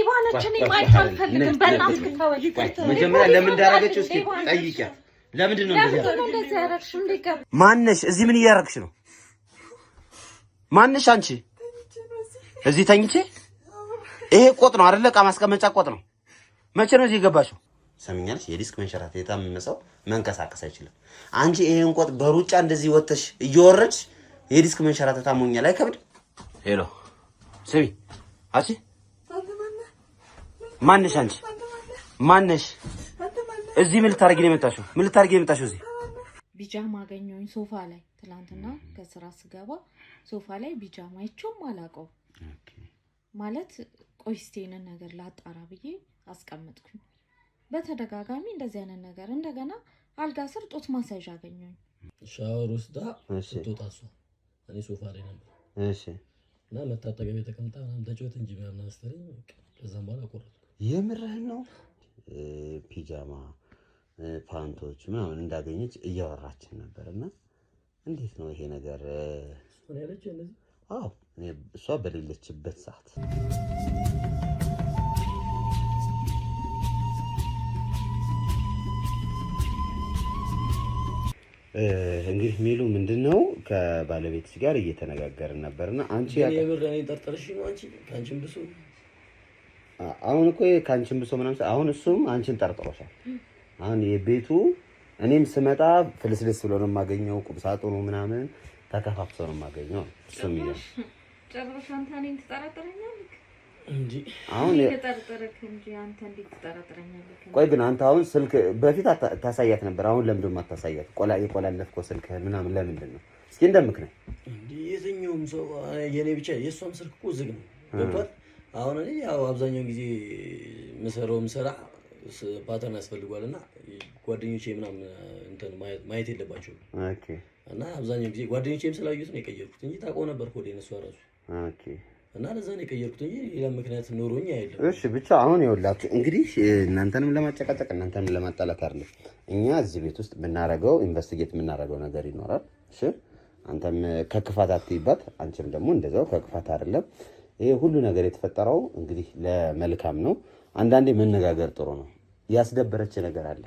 ሌባ ነች። እኔ ማየት አልፈልግም። በእናትህ ተወኝ። መጀመሪያ ለምን እንዳደረገችው እስኪ ጠይቂያት። ለምንድን ነው እንደዚህ ያደረግሽው? ማነሽ? እዚህ ምን እያደረግሽ ነው? ማነሽ አንቺ? እዚህ ተኝቼ ይሄ ቆጥ ነው አይደለ? ዕቃ ማስቀመጫ ቆጥ ነው። መቼ ነው እዚህ የገባሽው? ሰምኛለሽ? የዲስክ መንሸራተት የታመመ ሰው መንቀሳቀስ አይችልም። አንቺ ይሄን ቆጥ በሩጫ እንደዚህ ወጥተሽ እየወረድሽ የዲስክ መንሸራተት አሞኛል አይከብድ? ሄሎ ስሚ፣ አንቺ ማነሽ? አንቺ ማነሽ? እዚህ ምን ልታረጊ ነው የመጣሽው? ምን ልታረጊ ነው የመጣሽው? እዚህ ቢጃማ አገኘሁኝ ሶፋ ላይ። ትላንትና ከስራ ስገባ ሶፋ ላይ ቢጃማ አይቼውም አላውቀውም። ማለት ቆይስቴንን ነገር ላጣራ ብዬ አስቀመጥኩኝ። በተደጋጋሚ እንደዚህ አይነት ነገር እንደገና አልጋ ስር ጡት ማሳጅ አገኘሁኝ። ሻወር ውስጥ ስትወጣ እኔ ሶፋ ላይ ነበር። እሺ። እና መታጠቢያ ቤት ተቀምጣ ምናምን ተጫወት እንጂ ምናምን አስተረኝ። ከዛም በኋላ ቆረጥኩ። የምርህን ነው? ፒጃማ ፓንቶች ምናምን እንዳገኘች እያወራችን ነበርና እንዴት ነው ይሄ ነገር? እኔ ያለች እንደዚህ አዎ፣ እሷ በሌለችበት ሰዓት እንግዲህ ሚሉ ምንድነው ከባለቤትሽ ጋር እየተነጋገርን ነበርና አንቺ የምር እኔ ጠርጥርሽ ነው አንቺ ካንቺም ብሶ አሁን እኮ ካንቺም ብሶ ምናምን አሁን እሱም አንቺን ጠርጥሮሻል። አሁን የቤቱ እኔም ስመጣ ፍልስልስ ብሎ ነው የማገኘው። ቁምሳጥኑ ምናምን ተከፋፍቶ ነው የማገኘው። እሱም ይላል ጨርሽ አንተ እኔን ትጠራጥረኛለህ እንጂ አሁን ተጠርጥረክ እንጂ አንተ እንዴት ትጠራጥረኛለህ? ቆይ ግን አንተ አሁን ስልክ በፊት ታሳያት ነበር። አሁን ለምንድን ነው የማታሳያት? የቆላለፍከው ስልክ ምናምን ለምንድን ነው? እስኪ እንደምክንያት እንዴ የትኛውም ሰው የኔ ብቻ የሷም ስልክ እኮ ዝግ ነው ገባህ? አሁን እኔ ያው አብዛኛው ጊዜ ምሰራውም ስራ ፓተርን ያስፈልጓልና ጓደኞቼ ምናምን እንትን ማየት የለባቸውም። ኦኬ። እና አብዛኛው ጊዜ ጓደኞቼም ስላዩት ነው የቀየርኩት እንጂ ታውቀው ነበር ኮዴ እነሱ አራሱ። ኦኬ። እና ለዛ ነው የቀየርኩት እንጂ ሌላ ምክንያት ኖሮኝ አይደለም። እሺ ብቻ አሁን ይኸውላችሁ እንግዲህ እናንተንም ለማጨቃጨቅ እናንተንም ለማጣላት አይደለም። እኛ እዚህ ቤት ውስጥ የምናረገው ኢንቨስቲጌት የምናረገው ነገር ይኖራል። እሺ አንተም ከክፋት አትይባት፣ አንቺም ደግሞ እንደዛው ከክፋት አይደለም። ይሄ ሁሉ ነገር የተፈጠረው እንግዲህ ለመልካም ነው። አንዳንዴ መነጋገር ጥሩ ነው። ያስደበረች ነገር አለ።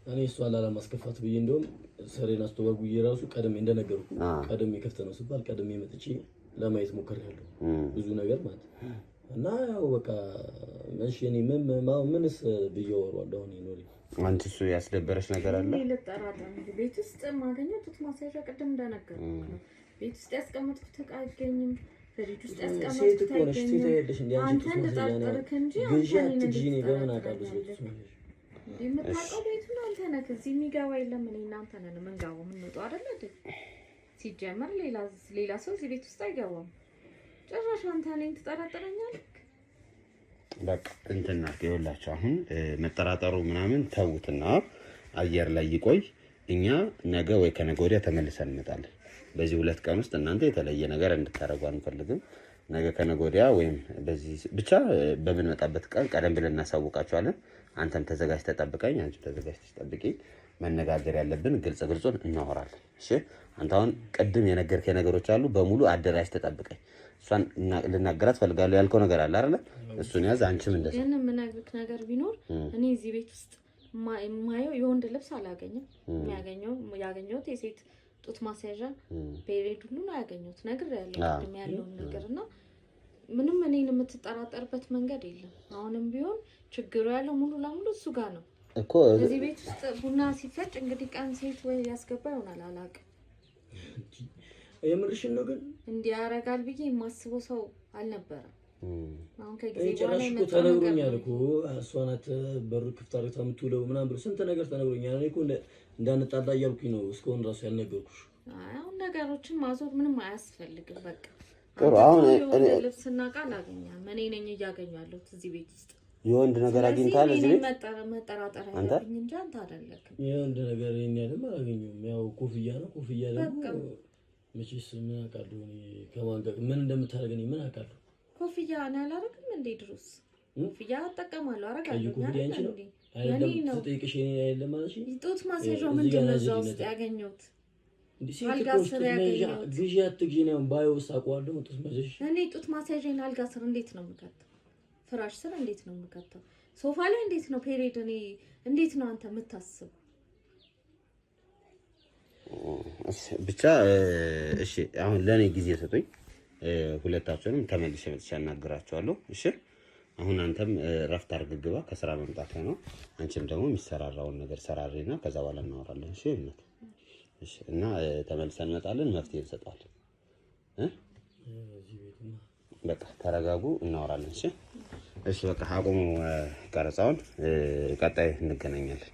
እኔ እሷን ላለማስከፋት ብዬ እንደውም ሰሬን አስተዋጉዬ ራሱ ቀደም እንደነገርኩ ቀደም የከፍተ ነው ሲባል ቀደም የመጥቼ ለማየት ሞክሬያለሁ ብዙ ነገር ማለት እና ያው በቃ እሺ እኔ ምንስ ብየወራለሁ አሁን ይኖር አንቺ እሱ ያስደበረች ነገር አለ። እኔ ልጠራጠር እንጂ ቤት ውስጥ ማገኘው ጡት ማሳጃ ቀደም እንዳነገርኩ ነው። ቤት ውስጥ ያስቀመጥኩት ዕቃ አይገኝም። ፍሪጅ ውስጥ ያስቀመጥኩት አይገኝም። አንተ ልጠራጠርክ እንጂ አንተ ነህ በምን አውቃለሁ የምታውቀው ቤቱን አንተ ነህ። እዚህ የሚገባ የለም። እኔ እናንተ ነን የምንገባው የምንወጣው አይደል እንዴ? ሲጀመር ሌላ ሰው እዚህ ቤት ውስጥ አይገባም። ጭራሽ አንተ እኔን ትጠራጠረኛለህ? በቃ እንትና ይኸውላችሁ አሁን መጠራጠሩ ምናምን ተውትና አየር ላይ ይቆይ። እኛ ነገ ወይ ከነገ ወዲያ ተመልሰን እንመጣለን። በዚህ 2 ቀን ውስጥ እናንተ የተለየ ነገር እንድታረጉ አንፈልግም። ነገ ከነገ ወዲያ ወይም በዚህ ብቻ በምንመጣበት ቀን ቀደም ብለን እናሳውቃችኋለን። አንተም ተዘጋጅ ተጠብቀኝ፣ አንቺ ተዘጋጅ ተጠብቂ። መነጋገር ያለብን ግልጹን እናወራለን። እሺ አንተ አሁን ቅድም የነገርከኝ ነገሮች አሉ በሙሉ አደራጅ ተጠብቀኝ። እሷን ልናገራት ፈልጋለሁ ያልከው ነገር አለ አይደል? እሱን ያዝ። አንቺም እንደዛ ግን የምነግርህ ነገር ቢኖር እኔ እዚህ ቤት ውስጥ ማየው የወንድ ልብስ አላገኘም። ያገኘሁት የሴት ጡት ማስያዣ ፔሬድ ሁሉ ነው ያገኘሁት። ነግሬያለሁ ያለውን ነገርና ምንም እኔን የምትጠራጠርበት መንገድ የለም። አሁንም ቢሆን ችግሩ ያለው ሙሉ ለሙሉ እሱ ጋር ነው እኮ። እዚህ ቤት ውስጥ ቡና ሲፈጭ እንግዲህ ቀን ሴት ወይ ያስገባ ይሆናል አላውቅም። የምርሽን ነው ግን እንዲያረጋል ብዬ የማስበው ሰው አልነበረም። አሁን ከጊዜ በኋላ ነው ተነግሮኛል እኮ እሷ ናት በር ክፍት አድርጋ የምትውለው ምናምን ብሎ ስንት ነገር ተነግሮኛል። እኔ እኮ እንዳንጣላ እያልኩኝ ነው እስካሁን ራሱ ያልነገርኩሽ። አሁን ነገሮችን ማዞር ምንም አያስፈልግም። በቃ ጥሩ። አሁን እኔ ልብስና ቃል አገኛለሁ። እኔ ነኝ እያገኛለሁ እዚህ ቤት ውስጥ የወንድ ነገር አግኝታል እዚህ ቤት መጠራጠር ያለብኝ እንጂ አንተ አይደለክም። የወንድ ነገር የኛንም አላገኘሁም። ያው ኮፍያ ነው። ኮፍያ ደግሞ መቼስ ምን አውቃለሁ እኔ ከማን ጋር ምን እንደምታደርገኝ ምን አውቃለሁ። ኮፍያ እኔ አላደርግም እንዴ? ድሮስ ኮፍያ እጠቀማለሁ አረጋለሁ። ኮፍያ አንቺ ነው አይደለም ትጠይቅሽ እኔ አይደለም ማለት ነው። ጡት ማስያዣው ምንድን ነው እዛ ውስጥ ያገኘሁት? አልጋ ስር ያገኘሁት ግዢ አትግዢ ነው ባይወስ አውቀዋለሁ። ጡት ማስያዣ እኔ ጡት ማስያዣን አልጋ ስር እንዴት ነው የምከተው? ፍራሽ ስር እንዴት ነው የምከተው? ሶፋ ላይ እንዴት ነው ፔሪድ? እኔ እንዴት ነው አንተ የምታስበው? ብቻ እሺ አሁን ለኔ ጊዜ ሰጡኝ። ሁለታችሁንም ተመልሼ መጥቼ አናግራችኋለሁ። እሺ አሁን አንተም ረፍት አድርግ ግባ፣ ከስራ መምጣት ነው። አንቺም ደግሞ የሚሰራራውን ነገር ሰራሪና ከዛ በኋላ እናወራለን። እሺ እምነት እሺ። እና ተመልሰን እንመጣለን፣ መፍትሄ እንሰጣለን። በቃ ተረጋጉ፣ እናወራለን። እሺ እሺ በቃ አቁሙ ቀረጻውን፣ ቀጣይ እንገናኛለን።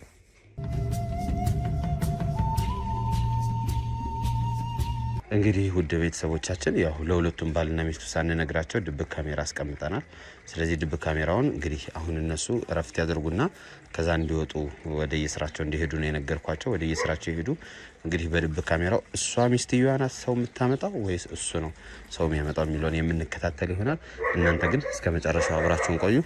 እንግዲህ ውድ ቤተሰቦቻችን ያው ለሁለቱም ባልና ሚስቱ ሳንነግራቸው ድብቅ ካሜራ አስቀምጠናል። ስለዚህ ድብቅ ካሜራውን እንግዲህ አሁን እነሱ እረፍት ያደርጉና ከዛ እንዲወጡ ወደ የስራቸው እንዲሄዱ ነው የነገርኳቸው። ወደ የስራቸው ይሄዱ። እንግዲህ በድብቅ ካሜራው እሷ ሚስትየዋ ናት ሰው የምታመጣው ወይስ እሱ ነው ሰው የሚያመጣው የሚለውን የምንከታተል ይሆናል። እናንተ ግን እስከ መጨረሻው አብራችሁን ቆዩ።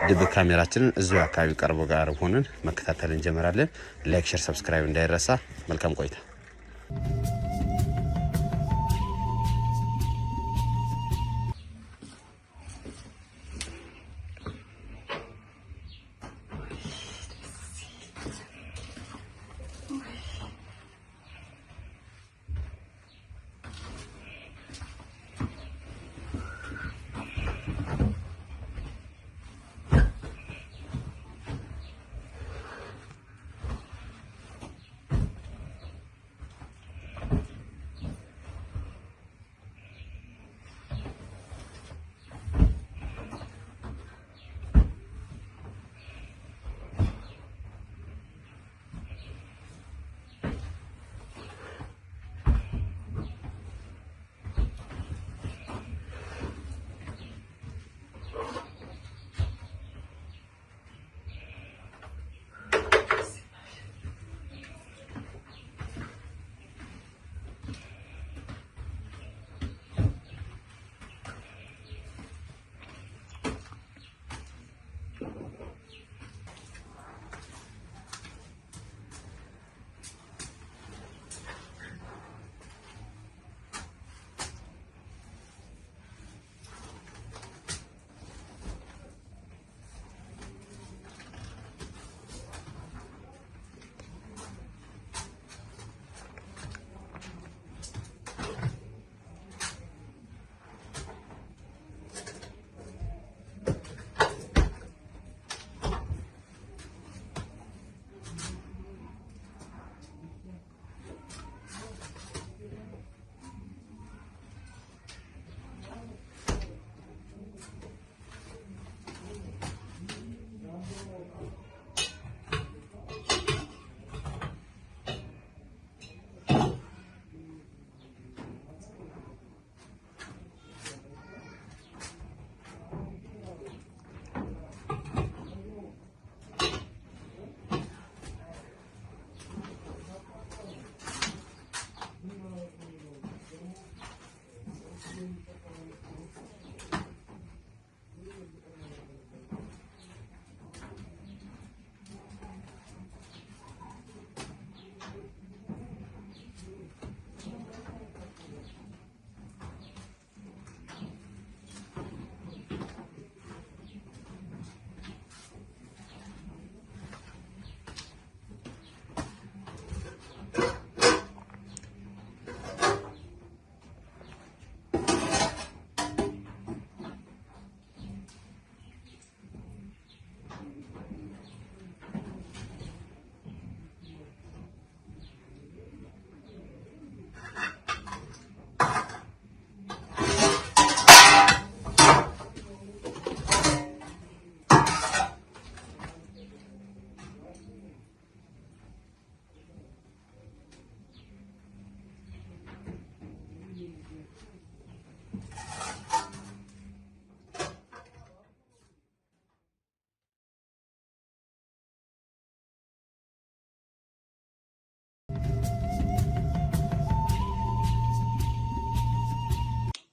ድብቅ ካሜራችንን እዚሁ አካባቢ ቀርቦ ጋር ሆነን መከታተል እንጀምራለን። ላይክ፣ ሼር፣ ሰብስክራይብ እንዳይረሳ። መልካም ቆይታ።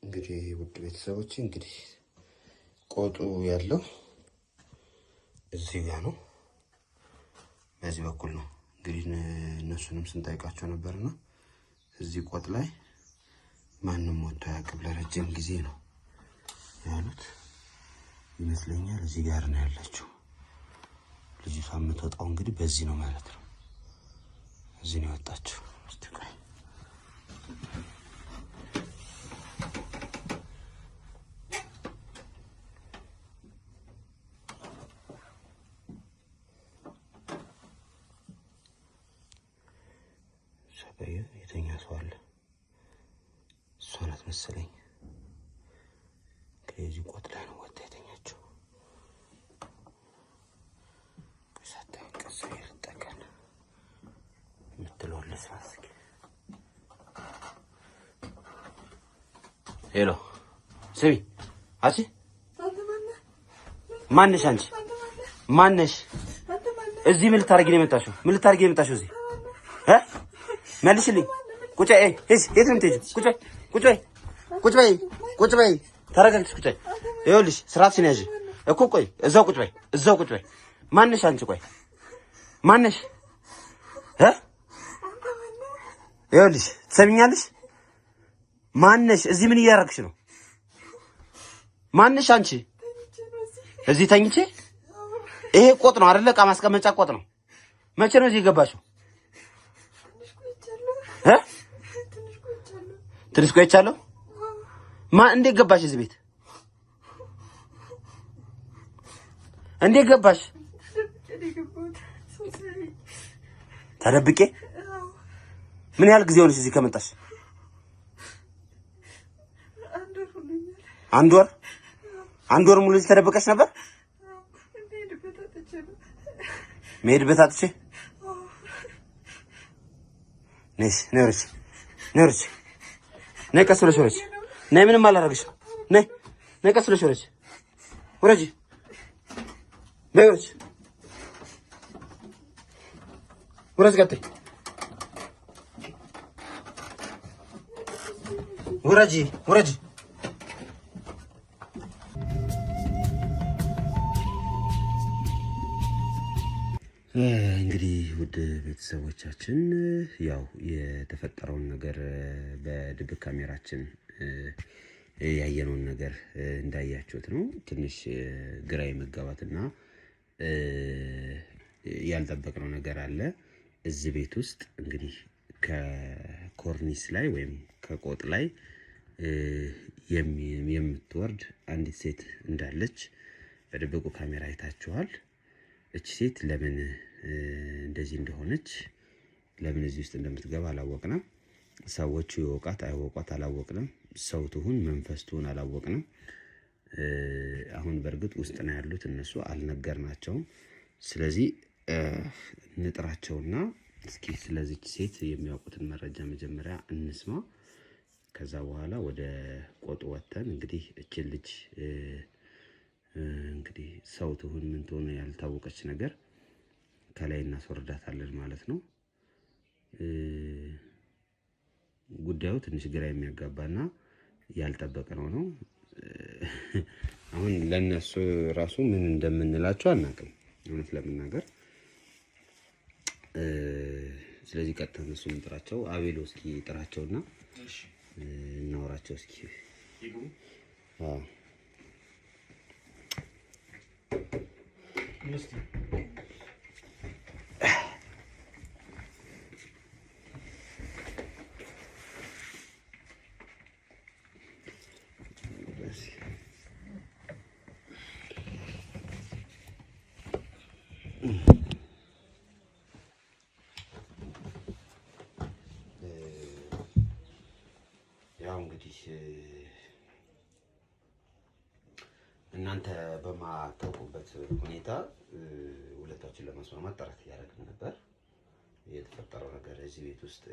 እንግዲህ ውድ ቤተሰቦች እንግዲህ ቆጡ ያለው እዚህ ጋር ነው፣ በዚህ በኩል ነው። እንግዲህ እነሱንም ስንጠይቃቸው ነበርና እዚህ ቆጥ ላይ ማንም ወጥቶ አያውቅም፣ ለረጅም ጊዜ ነው ያሉት። ይመስለኛል እዚህ ጋር ነው ያለችው ልጅቷ። የምትወጣው እንግዲህ በዚህ ነው ማለት ነው። እዚህ ነው የወጣችው። እስቲ ቆይ የተኛ ሰው አለ። እሷ ናት መሰለኝ። ከዚህ ቆጥ ላይ ነው ወጣ የተኛችው። ከሳታው ቀስ ይልጠቀን የምትለውን ለስራስኪ ሄሎ ስሚ አሲ ማነሽ አንቺ ማነሽ? እዚህ ምን ልታረጊ ነው የመጣሽው? ምን ልታረጊ ነው የመጣሽው እዚህ መልሽልኝ። ቁጭ በይ። የት ነው የምትሄጂው? ቁጭ በይ። ተረጋግተሽ ቁጭ በይ። ይኸውልሽ ስርዓትሽን ያዥ እኮ። ቆይ እዛው ቁጭ በይ። ማነሽ አንቺ? ቆይ ማነሽ? ይኸውልሽ ትሰሚኛለሽ? ማነሽ? እዚህ ምን እያደረግሽ ነው? ማነሽ አንቺ? እዚህ ተኝቼ? ይሄ ቆጥ ነው አይደለ? ዕቃ ማስቀመጫ ቆጥ ነው። መቼ ነው እዚህ የገባሽው? ትንሽ ቆይቻለሁ። እንዴት ገባሽ እዚህ ቤት? እንዴት ገባሽ? ተደብቄ? ምን ያህል ጊዜ ሆነሽ እዚህ ከመጣሽ? አንድ ወር ሙሉ እዚህ ተደብቀሽ ነበር? መሄድበት አጥቼ ነይ ነይ ቀስ ብለሽ ወረጂ። ነይ ምንም አላደረግሽም። ነይ ቀስ ብለሽ ወረጂ። ነይ ወረጂ ቀጥይ። ወረጂ። እንግዲህ ውድ ቤተሰቦቻችን ያው የተፈጠረውን ነገር በድብቅ ካሜራችን ያየነውን ነገር እንዳያችሁት ነው። ትንሽ ግራ የመጋባትና ያልጠበቅነው ነገር አለ። እዚህ ቤት ውስጥ እንግዲህ ከኮርኒስ ላይ ወይም ከቆጥ ላይ የምትወርድ አንዲት ሴት እንዳለች በድብቁ ካሜራ አይታችኋል። እቺ ሴት ለምን እንደዚህ እንደሆነች ለምን እዚህ ውስጥ እንደምትገባ አላወቅንም። ሰዎቹ ይወቃት አይወቋት አላወቅንም። ሰው ትሁን መንፈስ ትሁን አላወቅንም። አሁን በእርግጥ ውስጥ ነው ያሉት እነሱ አልነገርናቸውም። ስለዚህ እንጥራቸውና እስኪ ስለዚህ ሴት የሚያውቁትን መረጃ መጀመሪያ እንስማ። ከዛ በኋላ ወደ ቆጡ ወተን እንግዲህ እቺ ልጅ እንግዲህ ሰው ትሁን ምን ትሁን ያልታወቀች ነገር ከላይ እናስወርዳታለን ማለት ነው። ጉዳዩ ትንሽ ግራ የሚያጋባና ያልጠበቅነው ነው። አሁን ለነሱ ራሱ ምን እንደምንላቸው አናውቅም እውነት ለመናገር። ስለዚህ ቀጥታ እነሱ እንጥራቸው። አቤሎ እስኪ ጥራቸውና እናወራቸው እስኪ። ያው እንግዲህ እናንተ በማታውቁበት ሁኔታ ሁለታችን ለማስማማት ጥረት እያደረግን ነበር። የተፈጠረው ነገር እዚህ ቤት ውስጥ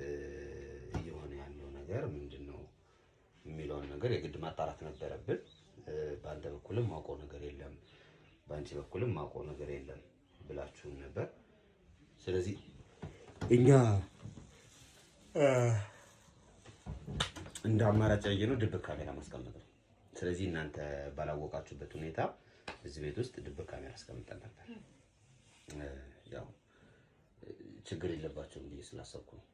እየሆነ ያለው ነገር ምንድነው የሚለውን ነገር የግድ ማጣራት ነበረብን። በአንተ በኩልም ማውቀው ነገር የለም፣ በአንቺ በኩልም ማውቀው ነገር የለም ብላችሁን ነበር። ስለዚህ እኛ እንደ አማራጭ ያየነው ድብቅ ካሜራ ማስቀመጥ ነው። ስለዚህ እናንተ ባላወቃችሁበት ሁኔታ እዚህ ቤት ውስጥ ድብቅ ካሜራ አስቀምጠን ነበር። ያው ችግር የለባቸውም ብዬ ስላሰብኩ ነው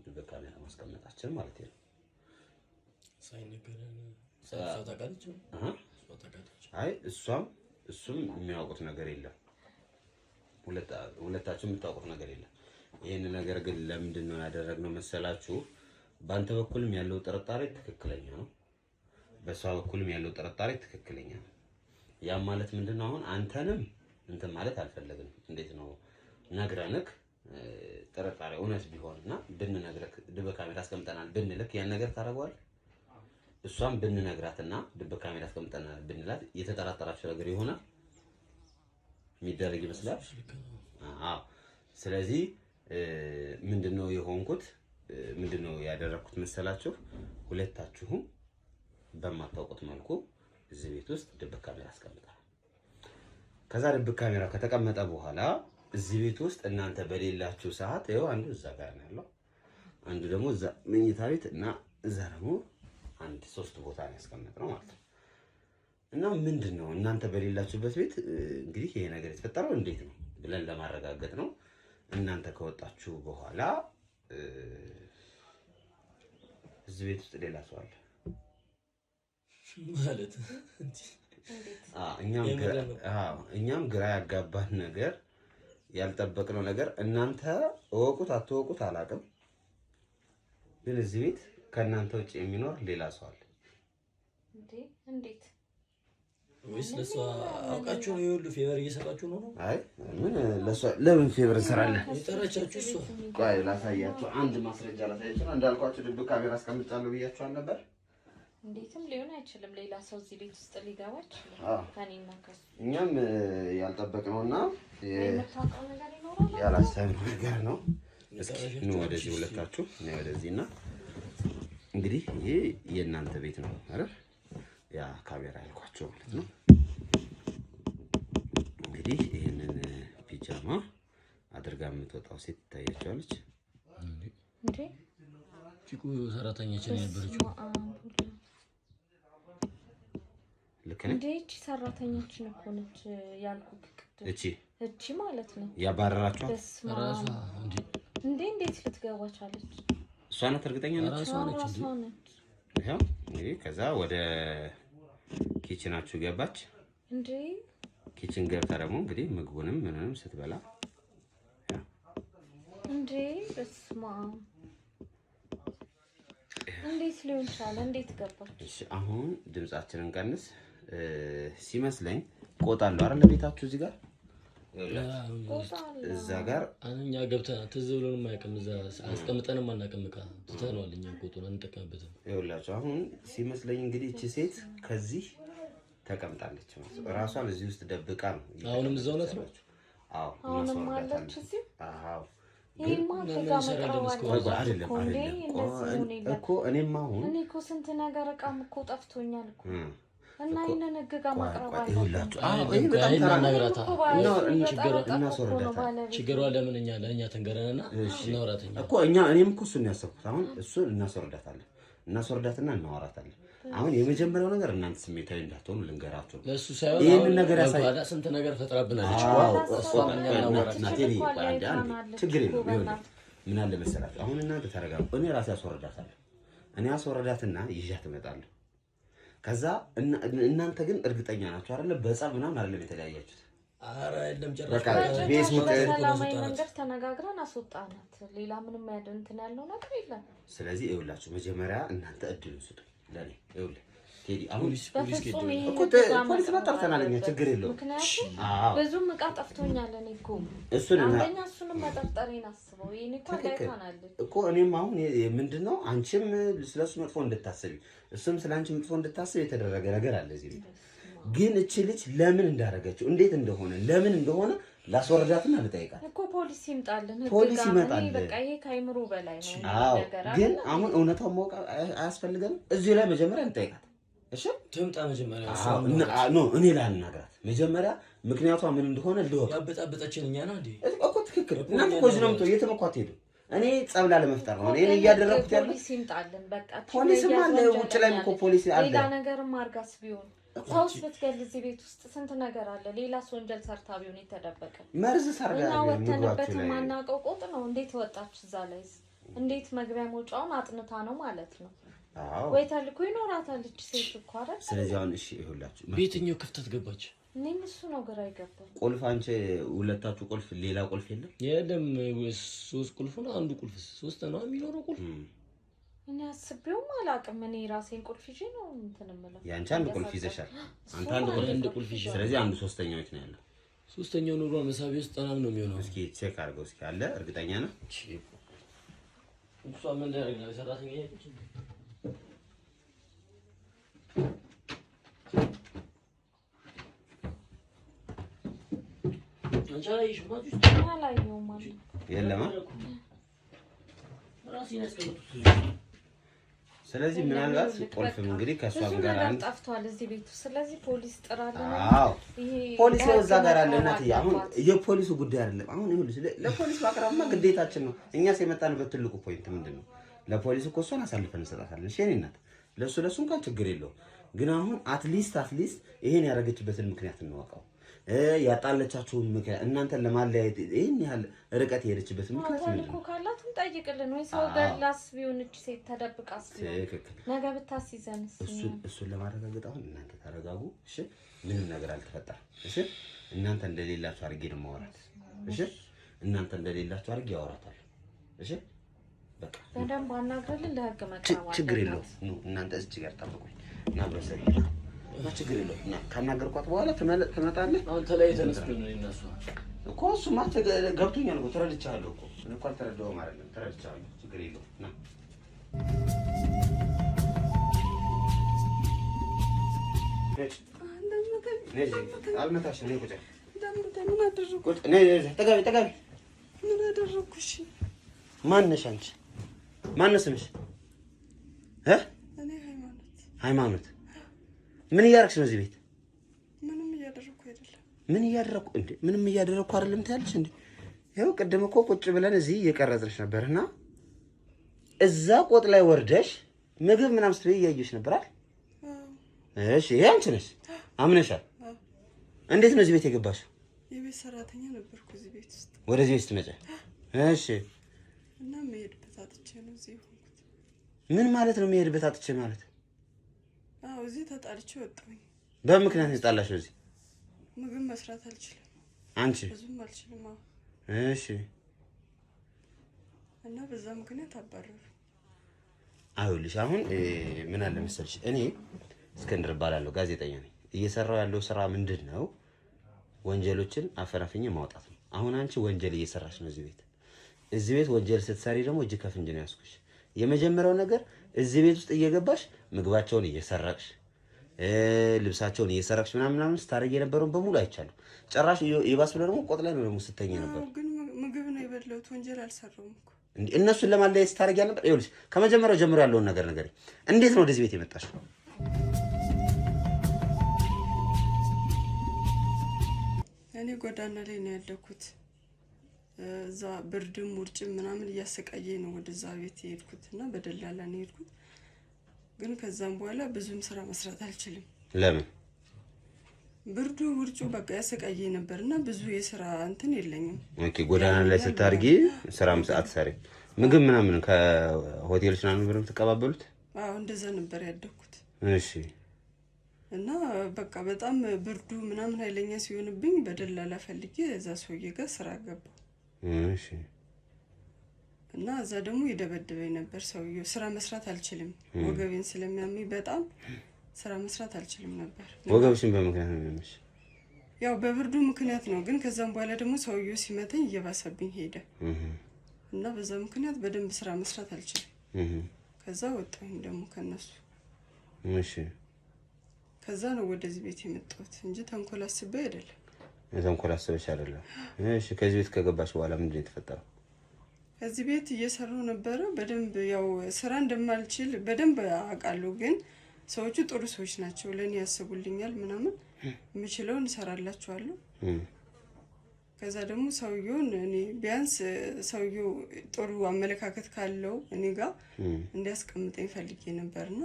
ድብቅ ካሜራ ማስቀመጣችን ማለት ነው። ሳይነገረን አይ እሱም የሚያውቁት ነገር የለም። ሁለታችሁ የምታውቁት ነገር የለም። ይሄን ነገር ግን ለምንድን ነው ያደረግነው መሰላችሁ? በአንተ በኩልም ያለው ጥርጣሬ ትክክለኛ ነው፣ በሷ በኩልም ያለው ጥርጣሬ ትክክለኛ ነው። ያ ማለት ምንድነው? አሁን አንተንም እንትን ማለት አልፈለግንም። እንዴት ነው ነግረንክ ጥርጣሬ እውነት ቢሆንና ብንነግረክ ድብ ካሜራ አስቀምጠናል ብንልክ ያን ነገር ታደርገዋለህ? እሷም ብንነግራትና ድብ ካሜራ አስቀምጠናል ብንላት የተጠራጠራችሁ ነገር ይሆናል የሚደረግ ይመስላል። አዎ። ስለዚህ ምንድነው የሆንኩት ምንድነው ያደረኩት መሰላችሁ? ሁለታችሁም በማታውቁት መልኩ እዚህ ቤት ውስጥ ድብ ካሜራ አስቀምጠናል። ከዛ ድብ ካሜራ ከተቀመጠ በኋላ እዚህ ቤት ውስጥ እናንተ በሌላችሁ ሰዓት ይኸው አንዱ እዛ ጋር ነው ያለው፣ አንዱ ደግሞ እዛ መኝታ ቤት እና እዛ ደግሞ አንድ 3 ቦታ ነው ያስቀመጥነው ማለት ነው። እና ምንድነው እናንተ በሌላችሁበት ቤት እንግዲህ ይሄ ነገር የተፈጠረው እንዴት ነው ብለን ለማረጋገጥ ነው። እናንተ ከወጣችሁ በኋላ እዚህ ቤት ውስጥ ሌላ ሰው አለ ማለት እኛም ግራ ያጋባን ነገር ያልጠበቅነው ነገር እናንተ እወቁት አትወቁት አላውቅም፣ ግን እዚህ ቤት ከእናንተ ውጭ የሚኖር ሌላ ሰው አለ። እንዴት ወይስ ለሷ አውቃችሁ ነው ይሁሉ ፌቨር እየሰራችሁ ነው? አይ ምን ለሷ ለምን ፌቨር እንሰራለን? የጠራቻችሁ እሷ። ቆይ ላሳያችሁ፣ አንድ ማስረጃ ላሳያችሁ። እንዳልኳችሁ ድብ ካሜራ አስቀምጫለሁ ብያችኋል ነበር። እንዴትም ሊሆን አይችልም። ሌላ ሰው እዚህ ቤት ውስጥ ሊገባ ይችላል። ከኔና ከሱ እኛም ያልጠበቅነውና የምታውቀው ነገር ይኖራል ያላሰብነው ነገር ነው። እስኪ ነው ወደዚህ ሁለታችሁ ነው ወደዚህና እንግዲህ ይሄ የእናንተ ቤት ነው አይደል? ያ ካሜራ ያልኳቸው ማለት ነው። እንግዲህ ይሄንን ፒጃማ አድርጋ የምትወጣው ሴት ትታያቸዋለች እንዴ? ቺኩ ሰራተኛችን የነበረችው ልክ ነኝ እንዴ? እቺ ሰራተኛችን እኮ ነች ያልኩት ቅድም። እቺ ማለት ነው ያባረራችሁ ራሷ እንዴ? እንዴት ልትገባ ቻለች? እሷ ናት እርግጠኛ ነች ራሷ ነች። ይሄው እንግዲህ ከዛ ወደ ኪችናችሁ ገባች እንዴ? ኪችን ገብታ ደግሞ እንግዲህ ምግቡንም ምንንም ስትበላ እንዴ? በስማ እንዴት ሊሆን ቻለ? እንዴት ገባች? እሺ አሁን ድምጻችንን ቀንስ። ሲመስለኝ ቆጣለሁ አይደል? ቤታችሁ እዚህ ጋር እዛ ጋር እኛ ገብተን ትዝ ብሎንም ማይቀም እዛ አስቀምጠንም አናቀምቃ ትተነዋል። እኛ ቆጡን አንጠቀምበትም። ይኸውላችሁ አሁን ሲመስለኝ እንግዲህ እቺ ሴት ከዚህ ተቀምጣለች ማለት ነው። ራሷን እዚህ ውስጥ ደብቃ ነው። አሁንም እዛው ናት ነው? አዎ አሁንም አለች እዚህ። አዎ ይሄማ አይደለም እኮ እኔም አሁን እኔ እኮ ስንት ነገር እቃም እኮ ጠፍቶኛል እኮ እና ይሄንን ህግጋ ማቅረብ ችግሯ ለምን እኛ ለእኛ ተንገረንና እናወራተኛ እኮ እኔም እኮ እሱን ያሰብኩት አሁን እሱን እናስወርዳትና እናወራታለን። አሁን የመጀመሪያው ነገር እናንተ ስሜታዊ እንዳትሆኑ ልንገራችሁ። ለሱ ሳይሆን ይሄንን ነገር ያሳያል። ስንት ነገር ፈጥራብናለች። ችግር የለውም። ምን አለ መሰላችሁ አሁን እናንተ ተረጋጉ። እኔ ራሴ አስወርዳታለሁ። እኔ አስወርዳትና ይዣት እመጣለሁ። ከዛ እናንተ ግን እርግጠኛ ናችሁ አይደለ? በጸብ ምናምን አይደለም የተለያያችሁት? አረ አይደለም ጭራሽ በቃ ቤስሙት ሰላማዊ መንገድ ተነጋግረን አስወጣናት። ሌላ ምንም ያደንትን ያለው ነገር የለም። ስለዚህ ይኸውላችሁ መጀመሪያ እናንተ እድሉን ስጡ ለኔ። ይኸውልህ ቴዲ አሁን ፖሊስ መጣርተናል እኛ ችግር የለውም። ምክንያቱም ብዙም ዕቃ ጠፍቶኛል። እኔ እኮ እሱንም መጠርጠሬን አስበው። ይሄኔ እኮ አላይታናለች እኮ እኔም አሁን ምንድነው አንቺም ስለሱ መጥፎ እንድታስቢ እሱም ስላንቺ መጥፎ እንድታስብ የተደረገ ነገር አለ እዚህ ቤት። ግን እቺ ልጅ ለምን እንዳደረገችው እንዴት እንደሆነ ለምን እንደሆነ ላስወርዳትና ልጠይቃት እኮ ፖሊስ ይምጣልን። ፖሊስ ይመጣል። በቃ ይሄ ካይምሮ በላይ ነው ነገር። ግን አሁን እውነታው ማወቅ አያስፈልገንም። እዚህ ላይ መጀመሪያ እንጠይቃት። እሺ ትምጣ መጀመሪያ። እኔ ላናግራት መጀመሪያ ምክንያቷ ምን እንደሆነ ልወቅ። ያበጣበጣችን እኛ ነው እንዴ? እኮ ትክክል። እናንተ እኮ እዚህ ነው የምትወው። የትም እኮ አትሄዱ። እኔ ጸብላ ለመፍጠር ነው እኔ እያደረኩት ያለው። ፖሊስ ይምጣልን በቃ። ፖሊስም አለ ውጭ ላይ እኮ ፖሊስ አለ። ሌላ ነገርም አርጋስ ቢሆን ሰውስ ብትገል እዚህ ቤት ውስጥ ስንት ነገር አለ። ሌላስ ወንጀል ሰርታ ቢሆን የተደበቀ መርዝ ሰርጋ እና ወተንበት ማናውቀው ቆጥ ነው። እንዴት ወጣች እዛ ላይ? እንዴት መግቢያ መውጫውን አጥንታ ነው ማለት ነው። ወይ ታልኩ ይኖራታል እቺ ሴት እኮ አይደል? ስለዚህ አሁን እሺ ይሁላችሁ ቤትኛው ክፍተት ገባች። እኔም እሱ ነው ግራ ይገባል። ቁልፍ አንቺ ሁለታችሁ ቁልፍ ሌላ ቁልፍ የለም? 3 ቁልፍ ነው። አንዱ ቁልፍ 3 ነው የሚኖረው ቁልፍ። እኔ አስቤውም አላውቅም። እኔ ራሴን ቁልፍ ይዤ ነው እንትን የምለው። ያንቺ አንድ ቁልፍ ይዘሻል፣ አንተ አንድ ቁልፍ ይዘሻል። ስለዚህ አንዱ ሶስተኛው የት ነው ያለው? ሶስተኛው ኑሮ መሳቢያ ውስጥ ጠናም ነው የሚሆነው። እስኪ ቼክ አድርገው እስኪ አለ። እርግጠኛ ነህ? እሷ ምን ላይ ሰራተኛ ያለች አንቺ ላይ ሽማጭ ውስጥ አላየሁም ማለት የለም። ስለዚህ ምናልባት ቁልፍም እንግዲህ ከሷ ጋር አንድ ጠፍቷል እዚህ ቤቱ። ስለዚህ ፖሊስ ጥራለና ፖሊስ ነው እዛ ጋር አለ። እናትዬ አሁን የፖሊሱ ጉዳይ አይደለም። አሁን ይኸውልሽ ለፖሊስ ማቅረብማ ግዴታችን ነው። እኛስ የመጣንበት ትልቁ ፖይንት ምንድነው? ለፖሊስ እኮ እሷን አሳልፈን እንሰጣታለን። እሺ የኔ እናት፣ ለሱ እንኳን ችግር የለውም። ግን አሁን አትሊስት ይሄን ያደረገችበትን ምክንያት እንወቀው። ያጣለቻችሁን ምክንያት እናንተን ለማለያየት ይሄን ያህል ርቀት የሄደችበት ምክንያት ምንድን ነው? ካላቱም ጠይቅልን ወይ ሰው ገላስ ቢሆን እቺ ሴት ተደብቃስ ነገ ብታስይዘንስ? እሱን ለማረጋገጥ አሁን እናንተ ተረጋጉ። እሺ ምንም ነገር አልተፈጠረም። እሺ እናንተ እንደሌላችሁ አድርጌ ነው የማወራት። እሺ እናንተ እንደሌላችሁ አድርጌ ያወራታል። እሺ በቃ በደንብ አናግረልን። ለህግ መቅረብ ችግር የለውም። እናንተ እዚህ ጋር ጠብቁኝ እና ብረሰብ ችግር የለውም። እና ካናገርኳት በኋላ ትመጣለህ። አሁን ተለያይተን ነው እነሱ እኮ እሱማ ገብቶኛል እኮ ተረድቻለሁ እኮ እኔ እኮ አልተረዳሁም አይደለም ተረድቻለሁ። ችግር የለውም። ና አልመታሽም። ነይ ቁጭ ጠጋቢ ምን አደረኩሽ? ማነሽ አንቺ? ማነው ስምሽ? እኔ ሃይማኖት። ምን እያደረግሽ ነው እዚህ ቤት? ምንም እያደረኩ አይደለም። ምን እያደረኩ እንዴ? ምንም እያደረኩ አይደለም ትያለሽ እንዴ? ይኸው ቅድም እኮ ቁጭ ብለን እዚህ እየቀረጽንሽ ነበርና እዛ ቆጥ ላይ ወርደሽ ምግብ ምናምን ስትበይ እያየሽ ነበር አይደል? እሺ ይሄ አንቺ ነሽ? አምነሻል? እንዴት ነው እዚህ ቤት የገባሽው? የቤት ሰራተኛ ነበርኩ እዚህ ቤት ውስጥ። ወደዚህ ቤት ስትመጪ? እሺ እና መሄድበት አጥቼ ነው እዚህ ሆንኩት። ምን ማለት ነው መሄድበት አጥቼ ማለት? አዎ እዚህ ተጣልቼ ወጣሁኝ። በምን ምክንያት ነው የጣላሽው? እዚህ ምግብ መስራት አልችልም። አንቺ? ብዙም አልችልም። አዎ እሺ። እና በዛ ምክንያት አባረሩ። አይውልሽ አሁን ምን አለ መሰልሽ፣ እኔ እስክንድር እባላለሁ፣ ጋዜጠኛ ነኝ። እየሰራው ያለው ስራ ምንድን ነው? ወንጀሎችን አፈናፍኜ ማውጣት ነው። አሁን አንቺ ወንጀል እየሰራሽ ነው እዚህ ቤት። እዚህ ቤት ወንጀል ስትሰሪ ደግሞ እጅ ከፍንጅ ነው ያስኩሽ። የመጀመሪያው ነገር እዚህ ቤት ውስጥ እየገባሽ ምግባቸውን እየሰረቅሽ ልብሳቸውን እየሰረቅሽ ምናምን ስታደርጊ የነበረውን በሙሉ አይቻለሁ። ጭራሽ ይባስ ብሎ ደግሞ ቆጥ ላይ ነው ደግሞ ስተኛ ነበር። ግን ምግብ ነው የበላሁት፣ ወንጀል አልሰራሁም እኮ። እንዴ እነሱን ለማለያየት ስታደርጊ ያልነበር? ይኸውልሽ ከመጀመሪያው ጀምሮ ያለውን ነገር ንገሪኝ። እንዴት ነው ወደዚህ ቤት የመጣሽው? እኔ ጎዳና ላይ ነው ያለኩት። እዛ ብርድም ውርጭም ምናምን እያሰቃየኝ ነው ወደዛ ቤት የሄድኩት እና በደላላ ነው የሄድኩት። ግን ከዛም በኋላ ብዙም ስራ መስራት አልችልም። ለምን? ብርዱ ውርጩ በቃ ያሰቃየኝ ነበርና ብዙ የስራ እንትን የለኝም። ኦኬ ጎዳና ላይ ስታርጊ ስራም ሰዓት ሰሪ ምግብ ምናምን ከሆቴሎች ምናምን ነበር የምትቀባበሉት? አዎ እንደዛ ነበር ያደኩት። እሺ። እና በቃ በጣም ብርዱ ምናምን ኃይለኛ ሲሆንብኝ በደላላ ፈልጌ እዛ ሰውዬ ጋር ስራ ገባሁ። እሺ። እና እዛ ደግሞ ይደበድበኝ ነበር ሰውዬው። ስራ መስራት አልችልም፣ ወገቤን ስለሚያመኝ በጣም ስራ መስራት አልችልም ነበር። ወገብሽን በምክንያት ነው የሚያምሽ? ያው በብርዱ ምክንያት ነው። ግን ከዛም በኋላ ደግሞ ሰውዬው ሲመታኝ እየባሰብኝ ሄደ እና በዛ ምክንያት በደንብ ስራ መስራት አልችልም። ከዛ ወጣሁኝ ደግሞ ከነሱ። እሺ። ከዛ ነው ወደዚህ ቤት የመጣሁት እንጂ ተንኮል አስቤ አይደለም። ተንኮል አስበሽ አይደለም? እሺ። ከዚህ ቤት ከገባሽ በኋላ ምንድን ነው የተፈጠረው? ከዚህ ቤት እየሰራሁ ነበረ። በደንብ ያው ስራ እንደማልችል በደንብ አውቃለሁ። ግን ሰዎቹ ጥሩ ሰዎች ናቸው፣ ለኔ ያስቡልኛል ምናምን፣ የምችለውን እሰራላችኋለሁ። ከዛ ደግሞ ሰውየውን እኔ ቢያንስ ሰውየው ጥሩ አመለካከት ካለው እኔ ጋር እንዲያስቀምጠኝ ፈልጌ ነበርና።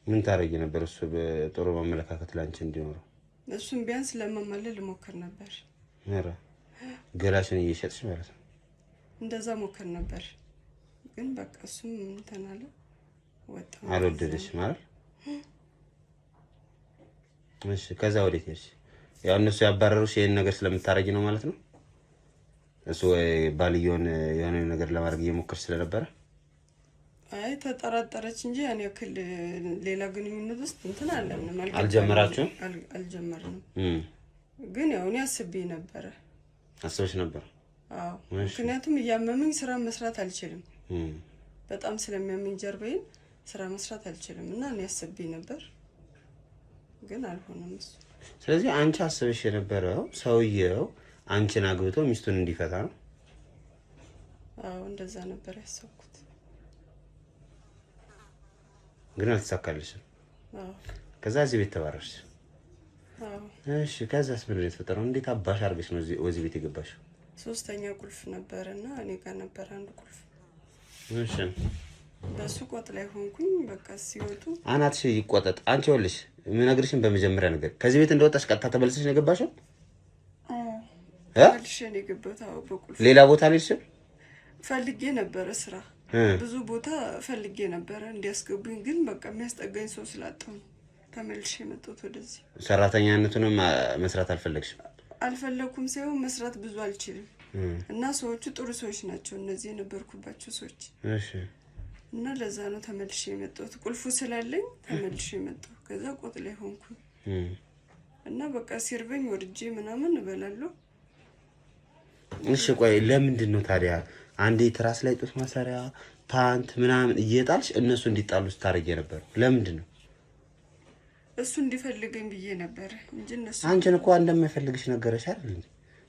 ምን ታረጊ ነበር እሱ በጥሩ አመለካከት ላንቺ እንዲኖረው? እሱም ቢያንስ ለማማለል ሞክር ነበር። አረ ገላሽን እየሸጥሽ ማለት ነው? እንደዛ ሞክር ነበር። ግን በቃ እሱም እንትን አለ። ወጣ። አልወደደሽ ማለት እሺ። ከዛ ወዴት ሄድሽ? ያው እነሱ ያባረሩሽ ይሄን ነገር ስለምታረጊ ነው ማለት ነው? እሱ ባልየውን የሆነ ነገር ለማድረግ እየሞከርሽ ስለነበረ? አይ ተጠራጠረች እንጂ ያን ያክል ሌላ ግንኙነት ውስጥ እንትን አለን ማለት አልጀመራችሁም? አልጀመርንም። ግን ያው እኔ አስቤ ነበረ። አስበሽ ነበር? አዎ። ምክንያቱም እያመመኝ ስራ መስራት አልችልም። በጣም ስለሚያመኝ ጀርባዬን ስራ መስራት አልችልም እና እኔ አስቤ ነበር፣ ግን አልሆነም እሱ። ስለዚህ አንቺ አስበሽ የነበረው ሰውየው አንቺን አግብቶ ሚስቱን እንዲፈታ ነው? አዎ እንደዛ ነበር ያሰብኩት። ግን አልተሳካልሽም? አዎ። ከዛ እዚህ ቤት ተባረርሽ? አዎ። እሺ ከዛስ ምንድን ነው የተፈጠረው? እንዴት አባሽ አድርገሽ ነው እዚህ ቤት የገባሽው? ሶስተኛ ቁልፍ ነበርና እኔ ጋር ነበር አንድ ቁልፍ። እሺ በሱ ቆጥ ላይ ሆንኩኝ። በቃ ሲወጡ አናትሽ ይቆጠጥ። አንቺ ወልሽ የምነግርሽን በመጀመሪያ ነገር ከዚህ ቤት እንደወጣሽ ቀጥታ ተመልሰሽ ነው የገባሽው? መልሼ ነው የገባሁት። አዎ በቁልፍ። ሌላ ቦታ አልሄድሽም? ፈልጌ ነበረ ስራ ብዙ ቦታ ፈልጌ ነበረ እንዲያስገቡኝ፣ ግን በቃ የሚያስጠጋኝ ሰው ስላጣሁ ተመልሼ የመጣሁት ወደዚህ። ሰራተኛነቱንም መስራት አልፈለግሽም? አልፈለኩም ሳይሆን መስራት ብዙ አልችልም እና ሰዎቹ ጥሩ ሰዎች ናቸው እነዚህ የነበርኩባቸው ሰዎች። እሺ። እና ለዛ ነው ተመልሼ የመጣሁት። ቁልፉ ስላለኝ ተመልሼ የመጣሁ። ከዛ ቆጥ ላይ ሆንኩኝ እና በቃ ሲርበኝ ወርጄ ምናምን እበላለሁ። እሺ ቆይ ለምንድን ነው ታዲያ አንዴ ትራስ ላይ ጡት ማሰሪያ ፓንት ምናምን እየጣልሽ እነሱ እንዲጣሉ ስታረጊ ነበር? ለምንድን ነው? እሱ እንዲፈልገኝ ብዬ ነበር እንጂ እነሱ አንቺን እኮ እንደማይፈልግሽ ነገረሽ አይደል?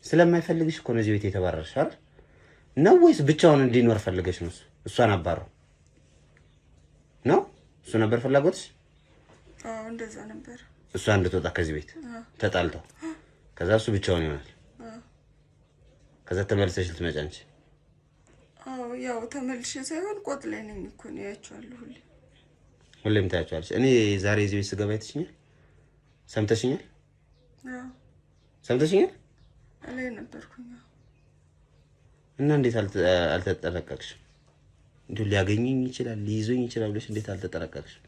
ስለማይፈልግሽ እኮ ነው እዚህ ቤት የተባረርሽ አይደል? ነው ወይስ ብቻውን እንዲኖር ፈልገሽ ነው? እሷን አባረው ነው? እሱ ነበር ፍላጎትሽ? አዎ እንደዛ ነበር። እሷ እንድትወጣ ከዚህ ቤት ተጣልተው ከዛ እሱ ብቻውን ይሆናል። ከዛ ተመልሰሽ ልትመጪ አንቺ? አዎ ያው ተመልሼ ሳይሆን ቆጥ ላይ ነኝ እኮ ነው ያያቸዋለሁ። ሁሌም ታያቸዋለሽ። እኔ ዛሬ እዚህ ቤት ስገባ አይተሽኛል? ሰምተሽኛል? አዎ ሰምተሽኛል? አላይ ነበርኩኝ። እና እንዴት አልተጠነቀቅሽም? እንዴ ሊያገኘኝ ይችላል ሊይዞኝ ይችላል ብለሽ እንዴት አልተጠነቀቅሽም?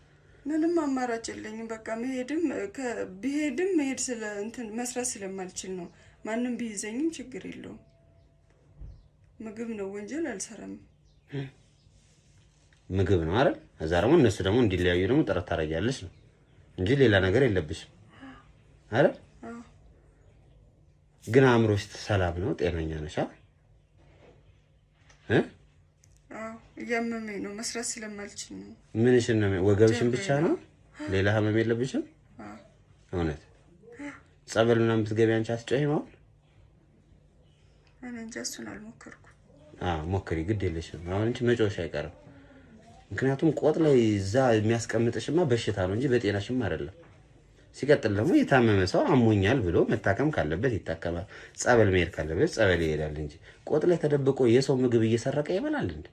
ምንም አማራጭ የለኝም። በቃ ብሄድም መሄድ እንትን መስራት ስለማልችል ነው። ማንም ቢይዘኝም ችግር የለውም። ምግብ ነው ወንጀል አልሰራም። ምግብ ነው አይደል? እዛ ደግሞ እነሱ ደግሞ እንዲለያዩ ደግሞ ጥረት ታደርጊያለሽ ነው እንጂ ሌላ ነገር የለብሽም አይደል? ግን አእምሮሽ ሰላም ነው? ጤነኛ ነሽ? እያመመኝ ነው መስራት ስለማልችል ነው። ምንሽን ነው? ወገብሽን ብቻ ነው? ሌላ ህመም የለብሽም? እውነት ጸበል ምናምን ብትገቢ አንቺ አትጮሂም? አሁን እኔ እንጃ እሱን አልሞከርኩም። ሞክሪ፣ ግድ የለሽም። አሁን እንጂ መጮሽ አይቀርም። ምክንያቱም ቆጥ ላይ እዛ የሚያስቀምጥሽማ በሽታ ነው እንጂ በጤናሽም አይደለም። ሲቀጥል ደግሞ የታመመ ሰው አሞኛል ብሎ መታከም ካለበት ይታከማል። ጸበል መሄድ ካለበት ጸበል ይሄዳል እንጂ ቆጥ ላይ ተደብቆ የሰው ምግብ እየሰረቀ ይበላል እንዴ?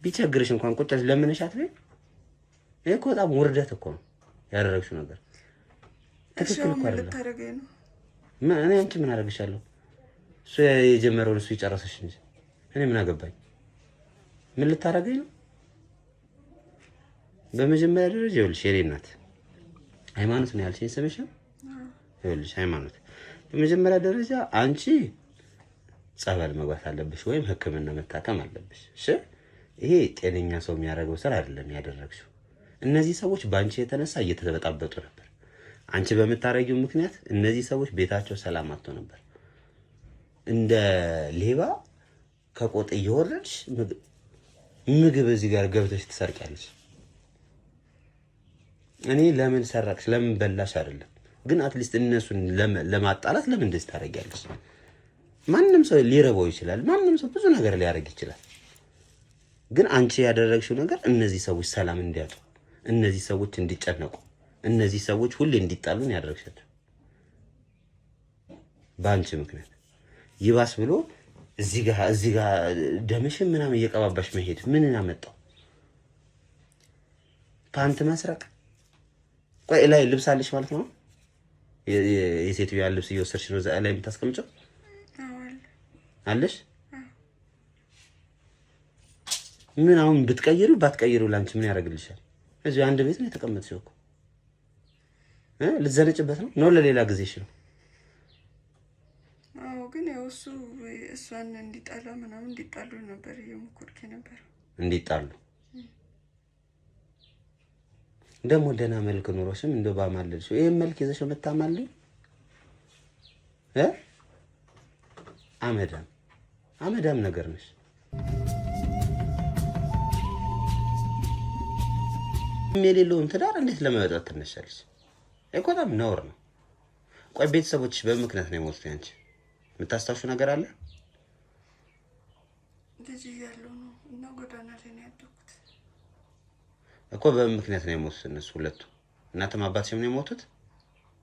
ቢቸግርሽ እንኳን ቁጭ ለምንሻት ቤት ይሄ እኮ በጣም ውርደት እኮ ነው ያደረግሽው ነገር። ትክክል እኮ አይደለም። እኔ አንቺ ምን አደርግሻለሁ? እሱ የጀመረውን እሱ ይጨርሰሽ እንጂ እኔ ምን አገባኝ? ምን ልታረገኝ ነው? በመጀመሪያ ደረጃ ይኸውልሽ የኔ እናት ሃይማኖት ነው ያልሽኝ ስምሽ? ይኸውልሽ ሃይማኖት፣ በመጀመሪያ ደረጃ አንቺ ጸበል መግባት አለብሽ ወይም ሕክምና መታከም አለብሽ። እሺ፣ ይሄ ጤነኛ ሰው የሚያደርገው ስራ አይደለም ያደረግሽው። እነዚህ ሰዎች በአንቺ የተነሳ እየተበጣበጡ ነበር። አንቺ በምታረጊው ምክንያት እነዚህ ሰዎች ቤታቸው ሰላም አጥቶ ነበር። እንደ ሌባ ከቆጥ እየወረድሽ ምግብ እዚህ ጋር ገብተሽ ትሰርቂያለሽ። እኔ ለምን ሰረቅሽ ለምን በላሽ አይደለም፣ ግን አትሊስት እነሱን ለማጣላት ለምን እንደዚህ ታረጊያለሽ? ማንም ሰው ሊረባው ይችላል። ማንም ሰው ብዙ ነገር ሊያደርግ ይችላል። ግን አንቺ ያደረግሽው ነገር እነዚህ ሰዎች ሰላም እንዲያጡ፣ እነዚህ ሰዎች እንዲጨነቁ፣ እነዚህ ሰዎች ሁሌ እንዲጣሉን ያደረግሻቸው በአንቺ ምክንያት። ይባስ ብሎ እዚህ ጋር ደምሽን ምናምን እየቀባባሽ መሄድ ምን አመጣው? ፓንት መስረቅ። ቆይ ላይ ልብስ አለሽ ማለት ነው? የሴትዮዋ ልብስ እየወሰድሽ ነው እዛ ላይ የምታስቀምጪው? አለሽ? ምን አሁን ብትቀይሩ ባትቀይሩ ላንቺ ምን ያደርግልሻል? እዚህ አንድ ቤት ነው የተቀመጥሽው እኮ ልትዘነጭበት ነው ለሌላ ጊዜሽ ነው። አዎ ግን ያው እሷን እንዲጣላ ምናምን እንዲጣሉ ነበር የሞከርኩ ነበር። እንዲጣሉ ደግሞ ደህና መልክ ኖሮሽም እንደው ባማለልሽ ይሄን መልክ ይዘሽ መታማልኝ አመዳም ነገር ነሽ። የሌለውን ትዳር እንዴት ለመወጣት ትነሻለሽ? በጣም ነውር ነው። ቆይ ቤተሰቦችሽ በምክንያት ነው የሞቱት? አንቺ የምታስታውሹ ነገር አለ? ልጅ ያለው ነው እና ጎዳና ላይ ነው ያደኩት እኮ። በምክንያት ነው የሞቱት እነሱ ሁለቱ? እናትም አባትሽም ነው የሞቱት?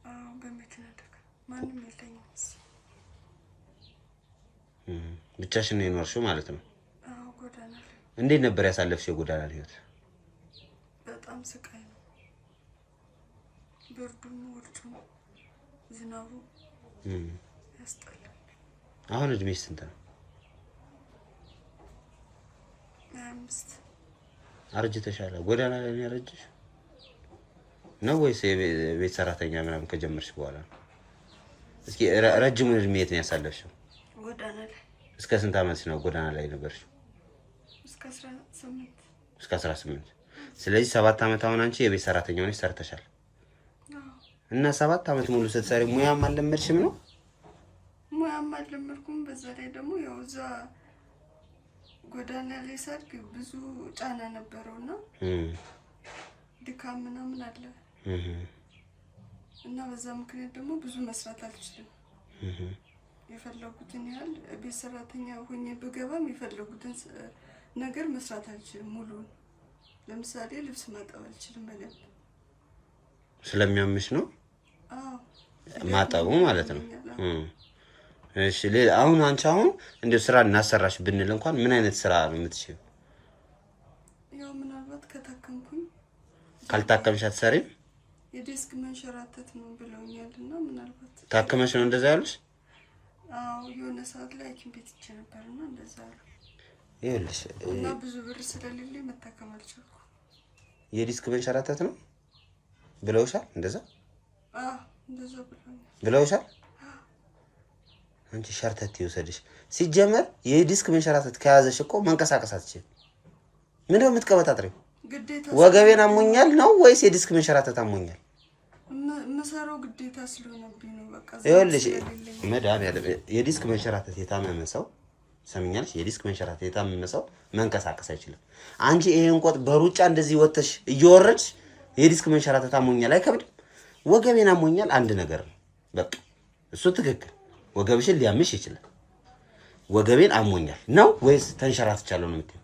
አዎ በመኪና አደጋ። ማንም የለኝም። ብቻሽን ነው የኖርሽው ማለት ነው? አዎ ጎዳና ላይ። እንዴት ነበር ያሳለፍሽው የጎዳና ህይወት? በጣም ስቃይ ነው። ብርዱም ውርጩም ዝናቡ ያስጠላል። አሁን እድሜሽ ስንት ነው? 25 አርጅተሻል። ጎዳና ላይ ነው ያረጀሽ ነው ወይስ የቤት ሰራተኛ ምናምን ከጀመርሽ በኋላ? እስኪ ረጅሙን እድሜ የት ነው ያሳለፍሽው? ጎዳና ላይ። እስከ ስንት ዓመት ነው ጎዳና ላይ ነበርሽው? እስከ 18። እስከ 18። ስለዚህ 7 ዓመት አሁን አንቺ የቤት ሰራተኛ ሆነሽ ሰርተሻል። እና 7 ዓመት ሙሉ ስትሰሪ ሙያም አልለመድሽም ነው? ሙያም አልለመድኩም። በዛ ላይ ደግሞ ያው እዛ ጎዳና ላይ ሳድግ ብዙ ጫና ነበረውና ድካም ምናምን አለ እና በዛ ምክንያት ደግሞ ብዙ መስራት አልችልም። የፈለጉትን ያህል ቤት ሰራተኛ ሆኜ ብገባም የፈለጉትን ነገር መስራት አልችልም። ሙሉን ለምሳሌ ልብስ ማጠብ አልችልም በደንብ ስለሚያምሽ ነው? አዎ ማጠቡ ማለት ነው። እሺ አሁን አንቺ አሁን እንደው ስራ እናሰራሽ ብንል እንኳን ምን አይነት ስራ ነው የምትችይው? ያው ምናልባት ከታከምኩኝ። ካልታከምሽ አትሰሪም? የዲስክ መንሸራተት ነው ብለውኛልና ምናልባት ታከመሽ ነው እንደዛ ያሉሽ? አዎ የሆነ ሰዓት ላይ ሐኪም ቤት ሄጄ ነበርና እንደዛ አሉ። ይኸውልሽ እና ብዙ ብር ስለሌለኝ መታከም አልቻልኩም። የዲስክ መንሸራተት ነው ብለውሻል? እንደዛ እንደዛ ብለውሻል? አንቺ ሸርተት ይወሰድሽ። ሲጀመር የዲስክ መንሸራተት ከያዘሽ እኮ መንቀሳቀስ አትችልም። ምንድነው የምትቀበጣጥሪው? ወገቤን አሞኛል ነው ወይስ የዲስክ መንሸራተት አሞኛል? መሰራው ግዴታ ስለሆነብኝ ነው። በቃ ይኸውልሽ መድኃኒዓለም የዲስክ መንሸራተት የታመመ ሰው ሰምኛለሽ፣ የዲስክ መንሸራተት የታመመ ሰው መንቀሳቀስ አይችልም። አንቺ ይሄን ቆጥ በሩጫ እንደዚህ ወተሽ እየወረድሽ የዲስክ መንሸራተት አሞኛል አይከብድም? ወገቤን አሞኛል አንድ ነገር ነው በቃ እሱ ትክክል። ወገብሽን ሊያምሽ ይችላል። ወገቤን አሞኛል ነው ወይስ ተንሸራትቻለሁ ነው የምትይው?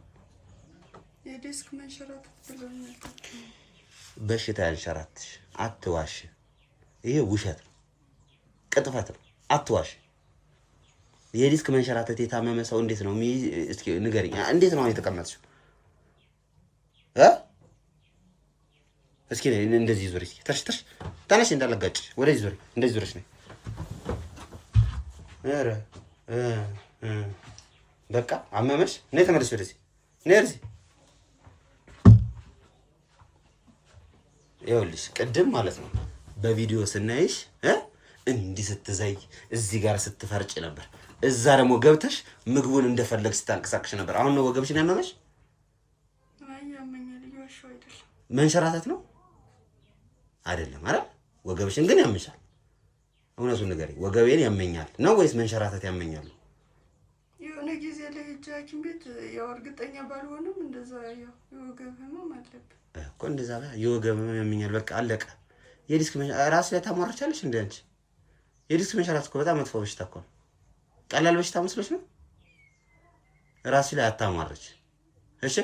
የዲስክ መንሸራተት ብለውኛል። በሽታ ያንሸራትሽ። አትዋሽ። ይሄ ውሸት ነው፣ ቅጥፈት ነው። አትዋሽ። የዲስክ መንሸራተት የታመመ ሰው እንዴት ነው እስኪ ንገሪኝ። እንዴት ነው የተቀመጥሽው? እስኪ እንደዚህ ዙሪ። እስኪ ተርሽ ተነሽ፣ እንዳለጋጭ ወደዚህ ዙሪ። እንደዚህ ዙሪሽ ነኝ። ኧረ በቃ አመመሽ። ነይ ተመለሽ ወደዚህ። ነይ ወደዚህ። ይኸውልሽ ቅድም ማለት ነው በቪዲዮ ስናይሽ እንዲህ ስትዘይ እዚህ ጋር ስትፈርጭ ነበር። እዛ ደግሞ ገብተሽ ምግቡን እንደፈለግሽ ስታንቀሳቅሽ ነበር። አሁን ነው ወገብሽን ያመመሽ? አይ ያመኛል። ይዋሽው አይደለም። መንሸራተት ነው አይደለም? አረ ወገብሽን ግን ያምሻል። እውነቱን ንገሪኝ። ወገቤን ያመኛል ነው ወይስ መንሸራተት ያመኛል? የሆነ ጊዜ ላይ ሄጄ ሐኪም ቤት ያው እርግጠኛ ባልሆንም እንደዛ ያው የወገብ ህመም አለብኝ እኮ። እንደዛ የወገብ ህመም ያመኛል በቃ አለቀ። የዲስክ ራስ ላይ ታሟርቻለሽ እንዴ አንቺ? የዲስክ መንሸራተት እኮ በጣም መጥፎ በሽታ እኮ ነው። ቀላል በሽታ መስሎሽ ነው? ራስ ላይ አታሟርች እሺ።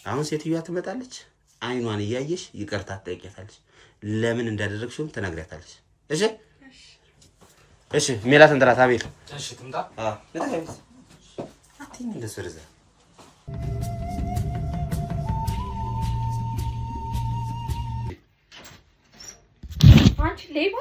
አሁን ሴትዮዋ ትመጣለች። አይኗን እያየሽ ይቅርታ ትጠይቂያታለሽ። ለምን እንዳደረግሽውም ትነግሪያታለሽ። እሺ እሺ። ሜላትን ጥራት። አቤል እሺ። ትምጣ። አትይኝ እንደሱ ወደዛ። አንቺ ሌባ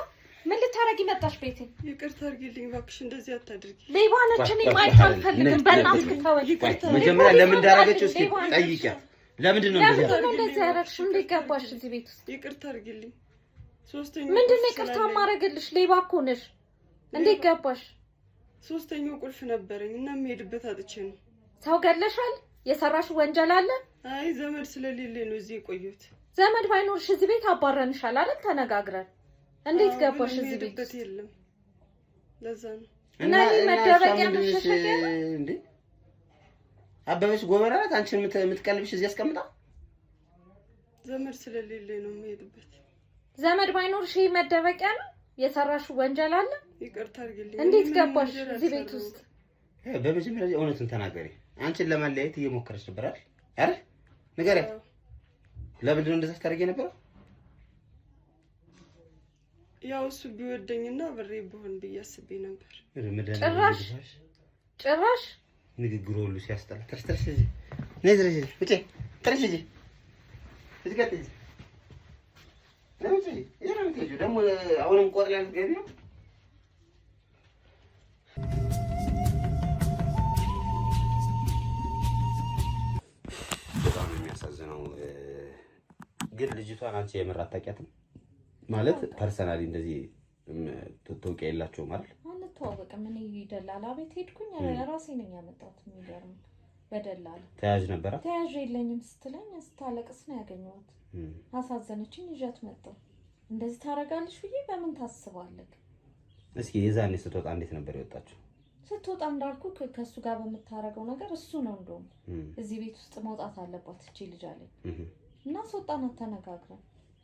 ምን ልታረጊ መጣሽ ቤቴ? ይቅርታ አድርጊልኝ እባክሽ፣ እንደዚህ አታድርጊ። ሌባ ነች። እኔ ማየት አልፈልግም። በእናትሽ ተወኝ። መጀመሪያ ለምን እንዳደረገችው እስኪ ጠይቂያት። ለምንድን ነው እንደዚህ ያደረግሽው? እንዴት ገባሽ እዚህ ቤት ውስጥ? ይቅርታ አድርጊልኝ። ሶስተኛ ምንድን ነው ይቅርታ ማድረግልሽ? ሌባ እኮ ነሽ። እንዴት ገባሽ? ሶስተኛው ቁልፍ ነበረኝ እና የምሄድበት አጥቼ ነው። ሰው ገለሻል? የሰራሽ ወንጀል አለ? አይ ዘመድ ስለሌለ ነው እዚህ የቆየሁት። ዘመድ ባይኖርሽ እዚህ ቤት አባረንሻል አይደል? ተነጋግረን። እንዴት ገባሽ እዚህ ቤት? የለም ለዛ ነው። እና መደበቂያ መሸሸጊያ እንዴ? አበበች ጎበራ ናት አንቺን የምትቀልብሽ እዚህ አስቀምጣ። ዘመድ ስለሌለ ነው የምሄድበት። ዘመድ ባይኖርሽ መደበቂያ ነው? የሰራሽ ወንጀል አለ? ይቅርታ አድርጊልኝ። እንዴት ገባሽ እዚህ ቤት ውስጥ? በመጀመሪያ እውነቱን ተናገሪ። አንቺን ለማለያየት እየሞከረች ነበር አይደል? አይደል? ንገሪያት። ለምንድን ነው እንደዛ ታደርጊ ነበር? ያው እሱ ቢወደኝና ብሬ ብሆን ብዬ አስቤ ነበር። ጭራሽ ንግግሩ ሁሉ ሲያስጠላ። ትርስ እዚህ ነይ ዝረጂ ውጪ ትርስ እዚህ እዚህ ጋር ትይጂ ነው እንጂ የለም ትይጂ ደግሞ አሁንም ቆጥላል ገቢ ነው። በጣም የሚያሳዝነው ግን ልጅቷን አንቺ የምር አታውቂያትም ማለት ፐርሰናሊ እንደዚህ ተውቂያ የላቸውም አይደል? አንተዋወቅም። እኔ ደላላ ቤት ሄድኩኝ ራሴ ነኝ ያመጣሁት። የሚገርም በደላላ ተያዥ ነበረ። ተያዥ የለኝም ስትለኝ ስታለቅስ ነው ያገኘኋት። አሳዘነችኝ፣ ይዣት መጣሁ። እንደዚህ ታረጋለሽ ብዬ በምን ታስባለህ? እስኪ የዛኔ ስትወጣ እንዴት ነበር የወጣችው? ስትወጣ እንዳልኩ ከሱ ጋር በምታረገው ነገር እሱ ነው እንደውም እዚህ ቤት ውስጥ መውጣት አለባት እቺ ልጅ አለኝ እና ስወጣናት ተነጋግረን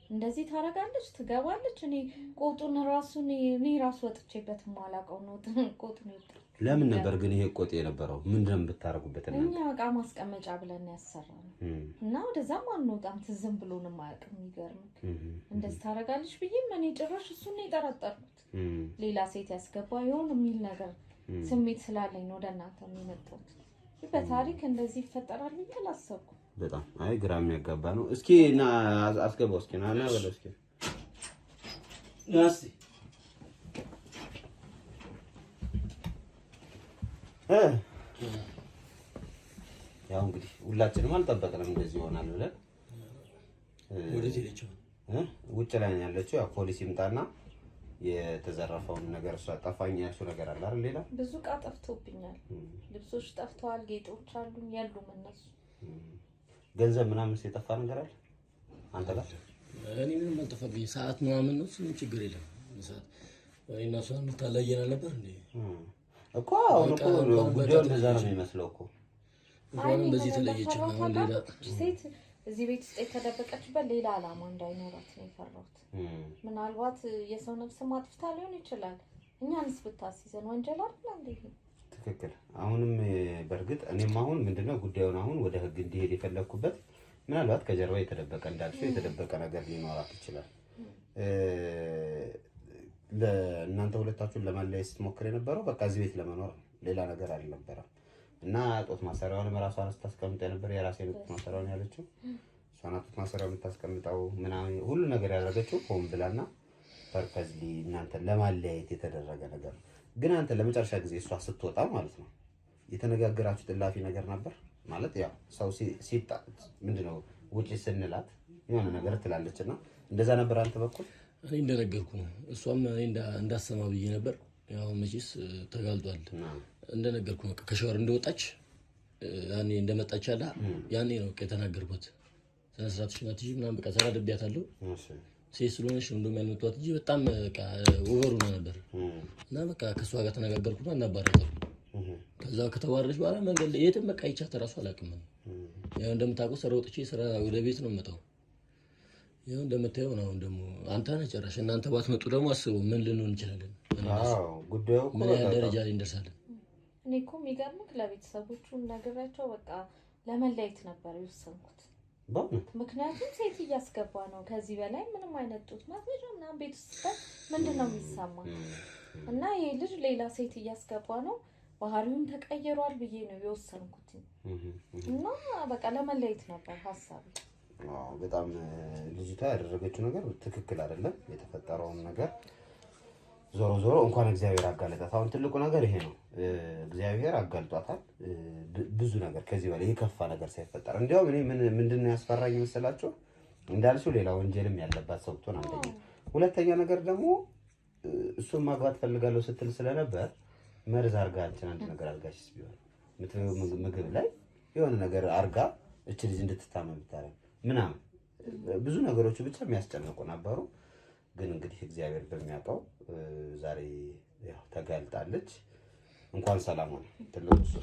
እንደዚህ ታረጋለች ትገባለች። እኔ ቆጡን ራሱን እኔ ራሱ ወጥቼበት ማላቀው ነው ቆጡን ይወጣ። ለምን ነበር ግን ይሄ ቆጥ የነበረው? ምንድነው ብታረጉበት? እኛ ዕቃ ማስቀመጫ ብለን ያሰራነው እና ወደዛም አንወጣም። ትዝም ብሎንም አያውቅም። የሚገርምክ እንደዚህ ታረጋለች ብዬ እኔ ጭራሽ እሱን ነው የጠረጠርኩት። ሌላ ሴት ያስገባ ይሆን የሚል ነገር ስሜት ስላለኝ ነው ወደ እናንተ የመጣሁት። በታሪክ እንደዚህ ይፈጠራል ብዬ አላሰብኩም። በጣም አይ ግራ የሚያጋባ ነው። እስኪ እና አስገባው እስኪ እና በለው እስኪ ናስ ያው እንግዲህ ሁላችንም አልጠበቅንም እንደዚህ ይሆናል ብለን ወደዚህ ልጅ ውጭ ላይ ነው ያለችው። ያው ፖሊስ ይምጣና የተዘረፈውን ነገር እሷ ጠፋኝ ያልሽው ነገር አለ አይደል? ሌላ ብዙ ዕቃ ጠፍቶብኛል። ልብሶች ጠፍተዋል፣ ጌጦች አሉኝ ያሉም እነሱ ገንዘብ ምናምን የጠፋ ነገር አለ አንተ ጋር? እኔ ምንም አልጠፋብኝ። ሰዓት ምናምን ነው እሱ ችግር የለም። ሰዓት እና እሷ የምታለየን አልነበር እንዴ? እኮ አሁን እኮ ጉዳዩ እንደዛ ነው የሚመስለው እኮ። እንኳን በዚህ ተለየች። አሁን ሌላ ሴት እዚህ ቤት ውስጥ የተደበቀችበት ሌላ አላማ እንዳይኖራት ነው የፈራሁት። ምናልባት የሰው ነፍስ ማጥፍታ ሊሆን ይችላል። እኛንስ ብታስይዘን ወንጀል አይደል እንዴ? ትክክል። አሁንም በርግጥ እኔም አሁን ምንድነው ጉዳዩን አሁን ወደ ህግ እንዲሄድ የፈለኩበት ምናልባት ከጀርባ የተደበቀ እንዳልሽው የተደበቀ ነገር ሊኖራት ይችላል። ለእናንተ ሁለታችሁን ለማለያየት ስትሞክር የነበረው በቃ እዚህ ቤት ለመኖር ሌላ ነገር አልነበረም እና ጦት ማሰሪያውንም ራሷን ስታስቀምጥ የነበረ የራሴ ጦት ማሰሪያውን ያለችው እሷ ናት። ጦት ማሰሪያውን የምታስቀምጠው ምናምን ሁሉ ነገር ያደረገችው ሆን ብላና ፐርፐዝሊ እናንተን ለማለያየት የተደረገ ነገር ነው። ግን አንተ ለመጨረሻ ጊዜ እሷ ስትወጣ ማለት ነው የተነጋገራችሁ ጥላፊ ነገር ነበር ማለት ያው ሰው ሲጣ ምንድነው ውጪ ስንላት የሆነ ነገር ትላለችና እንደዛ ነበር አንተ በኩል? እኔ እንደነገርኩ ነው። እሷም እኔ እንዳሰማ ብዬ ነበር። ያው መቼስ ተጋልጧል። እንደነገርኩ ነው። ከሻወር እንደወጣች ያኔ እንደመጣች አላ ያኔ ነው ከተናገርኩት። ተነስራትሽ ናት ይጂ ምናምን በቃ ተራደብያታለሁ። ሴት ስለሆነሽ እንደውም ያልመጣት እንጂ በጣም በቃ ወበሩና ነበር እና በቃ ከሷ ጋር ተነጋገርኩና እናባረረው። ከዛ ከተባረረች በኋላ መንገድ ላይ የትም በቃ ይቻት ራሱ አላውቅም። ያው እንደምታውቀው ስራ ወጥቼ ስራ ወደ ቤት ነው የምመጣው። ያው እንደምታየው ነው። ደግሞ አንተ ነህ ጨራሽ እናንተ ባትመጡ ደግሞ አስቡ ምን ልንሆን እንችላለን። አዎ ጉዳዩ ምን ያህል ደረጃ ላይ እንደርሳለን። እኔ እኮ የሚገርምህ ለቤተሰቦቹ ነግራቸው በቃ ለመለየት ነበር የወሰንኩት። ምክንያቱም ሴት እያስገባ ነው። ከዚህ በላይ ምንም አይነት ጡት ማስያዣ ምናምን ቤት ውስጥ ምንድነው የሚሰማ? እና ይሄ ልጅ ሌላ ሴት እያስገባ ነው፣ ባህሪውን ተቀይሯል ብዬ ነው የወሰንኩት። እና በቃ ለመለየት ነበር ሐሳቤ። በጣም ልጅቷ ያደረገችው ነገር ትክክል አይደለም። የተፈጠረውን ነገር ዞሮ እንኳን እግዚአብሔር አጋለጣት። አሁን ትልቁ ነገር ይሄ ነው። እግዚአብሔር አጋልጧታል። ብዙ ነገር ከዚህ በላይ የከፋ ነገር ሳይፈጠር እንዲያውም እኔ ምንድነው ያስፈራኝ መሰላችሁ? እንዳልሽው ሌላ ወንጀልም ያለባት ሰው ብትሆን አንደኛ፣ ሁለተኛ ነገር ደግሞ እሱን ማግባት ፈልጋለሁ ስትል ስለነበር መርዝ አርጋ አንቺን አንድ ነገር አርጋሽስ ቢሆን ምግብ ላይ የሆነ ነገር አርጋ እቺ ልጅ እንድትታመም ብታረግ ምናምን ብዙ ነገሮች ብቻ የሚያስጨንቁ ነበሩ። ግን እንግዲህ እግዚአብሔር በሚያውቀው ዛሬ ያው ተጋልጣለች። እንኳን ሰላም ሆነ ትልቁ እሱ።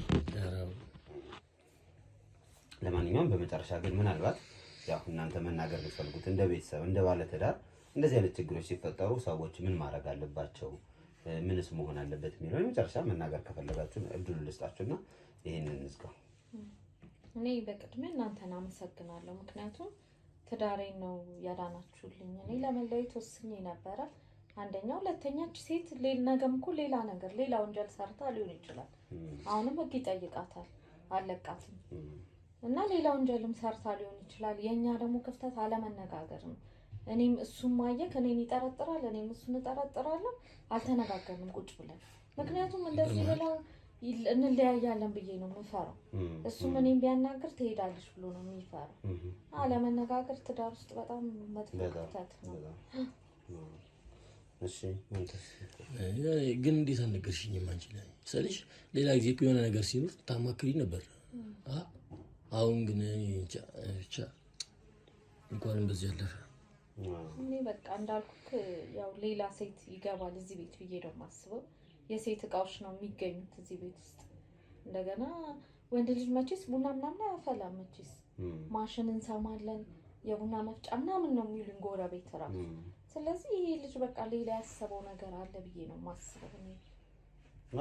ለማንኛውም በመጨረሻ ግን ምናልባት ያው እናንተ መናገር የምትፈልጉት እንደ ቤተሰብ እንደ ባለትዳር እንደዚህ አይነት ችግሮች ሲፈጠሩ ሰዎች ምን ማድረግ አለባቸው፣ ምንስ መሆን አለበት የሚለው የመጨረሻ መናገር ከፈለጋችሁ እድሉ ልስጣችሁና ይሄንን እንዝጋው። እኔ በቅድሚያ እናንተን አመሰግናለሁ። ምክንያቱም ትዳሬን ነው ያዳናችሁልኝ። እኔ ለመለየት ወስኜ ነበረ። አንደኛ፣ ሁለተኛች ሴት ነገም እኮ ሌላ ነገር ሌላ ወንጀል ሰርታ ሊሆን ይችላል። አሁንም ህግ ይጠይቃታል፣ አለቃትም እና ሌላ ወንጀልም ሰርታ ሊሆን ይችላል። የኛ ደግሞ ክፍተት አለመነጋገር ነው። እኔም እሱም ማየክ እኔን ይጠረጥራል፣ እኔም እሱን እጠረጥራለሁ። አልተነጋገርንም ቁጭ ብለን። ምክንያቱም እንደዚህ ብለው እንለያያለን ብዬ ነው የምፈራው። እሱም እኔም ቢያናግር ትሄዳለች ብሎ ነው የሚፈራው። አለመነጋገር ትዳር ውስጥ በጣም መጥፎ ክፍተት ነው። እሺ ግን እንዴት አልነገርሽኝም? አንቺ ላይ ስልሽ ሌላ ጊዜ እኮ የሆነ ነገር ሲኖር ታማክሪ ነበር። አሁን ግን ብቻ እንኳንም በዚህ ያለፈ እኔ በቃ እንዳልኩት ያው ሌላ ሴት ይገባል እዚህ ቤት ብዬ ነው የማስበው። የሴት እቃዎች ነው የሚገኙት እዚህ ቤት ውስጥ። እንደገና ወንድ ልጅ መቼስ ቡና ምናምን አያፈላም። መቼስ ማሽን እንሰማለን፣ የቡና መፍጫ ምናምን ነው የሚሉን ጎረቤት እራሱ። ስለዚህ ይሄ ልጅ በቃ ሌላ ያሰበው ነገር አለ ብዬ ነው የማስበው።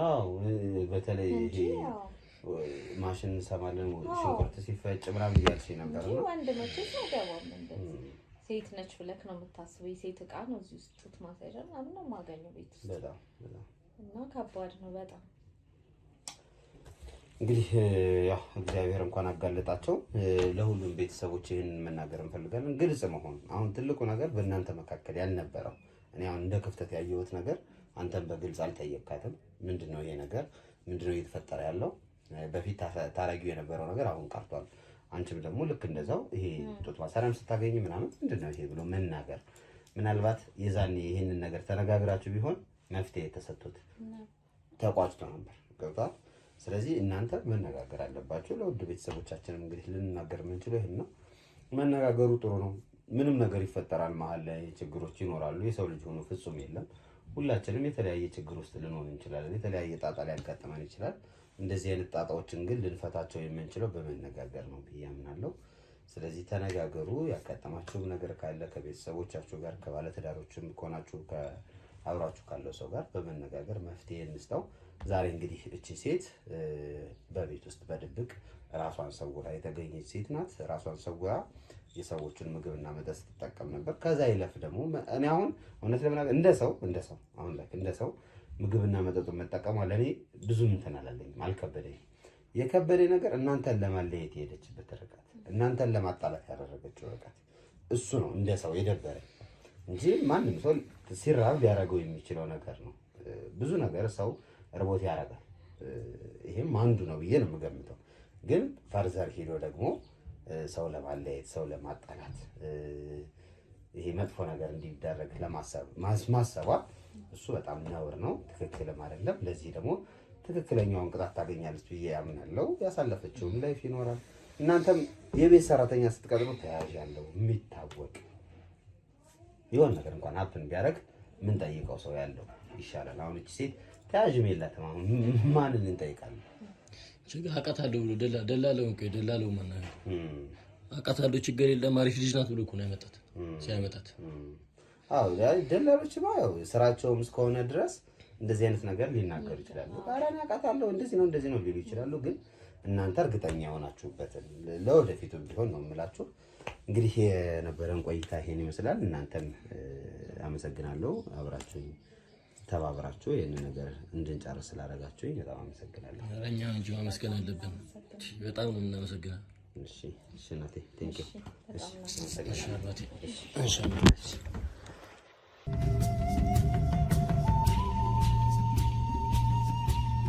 አዎ በተለይ ይሄ ማሽን እንሰማለን፣ ሽንኩርት ሲፈጭ ምናምን እያልሽ ነበር ነው። ወንድ መቼስ አይገባም እንደዚህ። ሴት ነች ብለክ ነው የምታስበው። የሴት እቃ ነው እዚህ ውስጥ ጡት ማሳያዣ ምናምን ነው የማገኘው ቤት ውስጥ። በጣም እና ከባድ ነው በጣም። እንግዲህ ያው እግዚአብሔር እንኳን አጋለጣቸው። ለሁሉም ቤተሰቦች ይሄንን መናገር እንፈልጋለን፣ ግልጽ መሆን። አሁን ትልቁ ነገር በእናንተ መካከል ያልነበረው እኔ አሁን እንደ ክፍተት ያየሁት ነገር አንተም በግልጽ አልጠየቅካትም። ምንድነው ይሄ ነገር? ምንድነው እየተፈጠረ ያለው? በፊት ታረጊው የነበረው ነገር አሁን ቀርቷል። አንቺም ደግሞ ልክ እንደዛው ይሄ ጡት ማሰሪያም ስታገኝ ምናምን ምንድነው ይሄ ብሎ መናገር። ምናልባት የዛኔ ይሄንን ነገር ተነጋግራችሁ ቢሆን መፍትሄ ተሰጥቶት ተቋጭቶ ነበር። ገብቷል? ስለዚህ እናንተ መነጋገር አለባችሁ። ለውድ ቤተሰቦቻችንም እንግዲህ ልንናገር የምንችለው ይሄን ነው። መነጋገሩ ጥሩ ነው። ምንም ነገር ይፈጠራል፣ መሀል ላይ ችግሮች ይኖራሉ። የሰው ልጅ ሆኖ ፍጹም የለም። ሁላችንም የተለያየ ችግር ውስጥ ልንሆን እንችላለን። የተለያየ ጣጣ ሊያጋጥመን ይችላል። እንደዚህ አይነት ጣጣዎችን ግን ልንፈታቸው የምንችለው በመነጋገር ነው ብዬ አምናለሁ። ስለዚህ ተነጋገሩ። ያጋጠማችሁ ነገር ካለ ከቤተሰቦቻችሁ ጋር፣ ከባለትዳሮችም ከሆናችሁ አብራችሁ ካለው ሰው ጋር በመነጋገር መፍትሄ እንስጠው። ዛሬ እንግዲህ እቺ ሴት በቤት ውስጥ በድብቅ ራሷን ሰውራ የተገኘች ሴት ናት። ራሷን ሰውራ የሰዎችን ምግብና መጠጥ ስትጠቀም ነበር። ከዛ ይለፍ ደግሞ እኔ አሁን እውነት ለምናገር እንደ ሰው ምግብና መጠጡን መጠቀሟ ለእኔ ብዙም እንትን አላለኝም፣ አልከበደኝም። የከበደኝ ነገር እናንተን ለማለየት የሄደችበት ርቀት፣ እናንተን ለማጣላት ያደረገችው ርቀት፣ እሱ ነው እንደ ሰው የደበረኝ እንጂ ማንም ሰው ሲራብ ሊያደርገው የሚችለው ነገር ነው። ብዙ ነገር ሰው ርቦት ያደርጋል። ይሄም አንዱ ነው ብዬ ነው የምገምተው። ግን ፈርዘር ሄዶ ደግሞ ሰው ለማለየት፣ ሰው ለማጣላት፣ ይሄ መጥፎ ነገር እንዲደረግ ማሰቧ እሱ በጣም ነውር ነው፣ ትክክልም አይደለም። ለዚህ ደግሞ ትክክለኛውን ቅጣት ታገኛለች ብዬ ያምናለሁ። ያሳለፈችውም ላይፍ ይኖራል። እናንተም የቤት ሰራተኛ ስትቀጥሩ ተያያዥ ያለው የሚታወቅ የሆነ ነገር እንኳን ሀብትን ቢያደርግ ምን ጠይቀው ሰው ያለው ይሻላል። አሁን እቺ ሴት ተያዥም የላትም። አሁን ማንን እንጠይቃለን? ችግር አውቃታለሁ ብሎ ደላለው ማናገር አውቃታለሁ ችግር የለም አሪፍ ልጅ ናት ብሎ እኮ ነው ያመጣት ሲያመጣት። አዎ ደላሎችማ ያው ስራቸውም እስከሆነ ድረስ እንደዚህ አይነት ነገር ሊናገሩ ይችላሉ። አራና አውቃታለሁ እንደዚህ ነው ሊሉ ይችላሉ። ግን እናንተ እርግጠኛ ሆናችሁበትን ለወደፊቱም ቢሆን ነው የምላችሁ። እንግዲህ የነበረን ቆይታ ይሄን ይመስላል። እናንተም አመሰግናለሁ አብራችሁ ተባብራችሁ ይሄን ነገር እንድንጨርስ ስላደረጋችሁኝ በጣም አመሰግናለሁ። እኛ እንጂ ማመስገን አለብን። በጣም ነው የምናመሰግነው። እሺ እናቴ ቴንክ ዩ። እሺ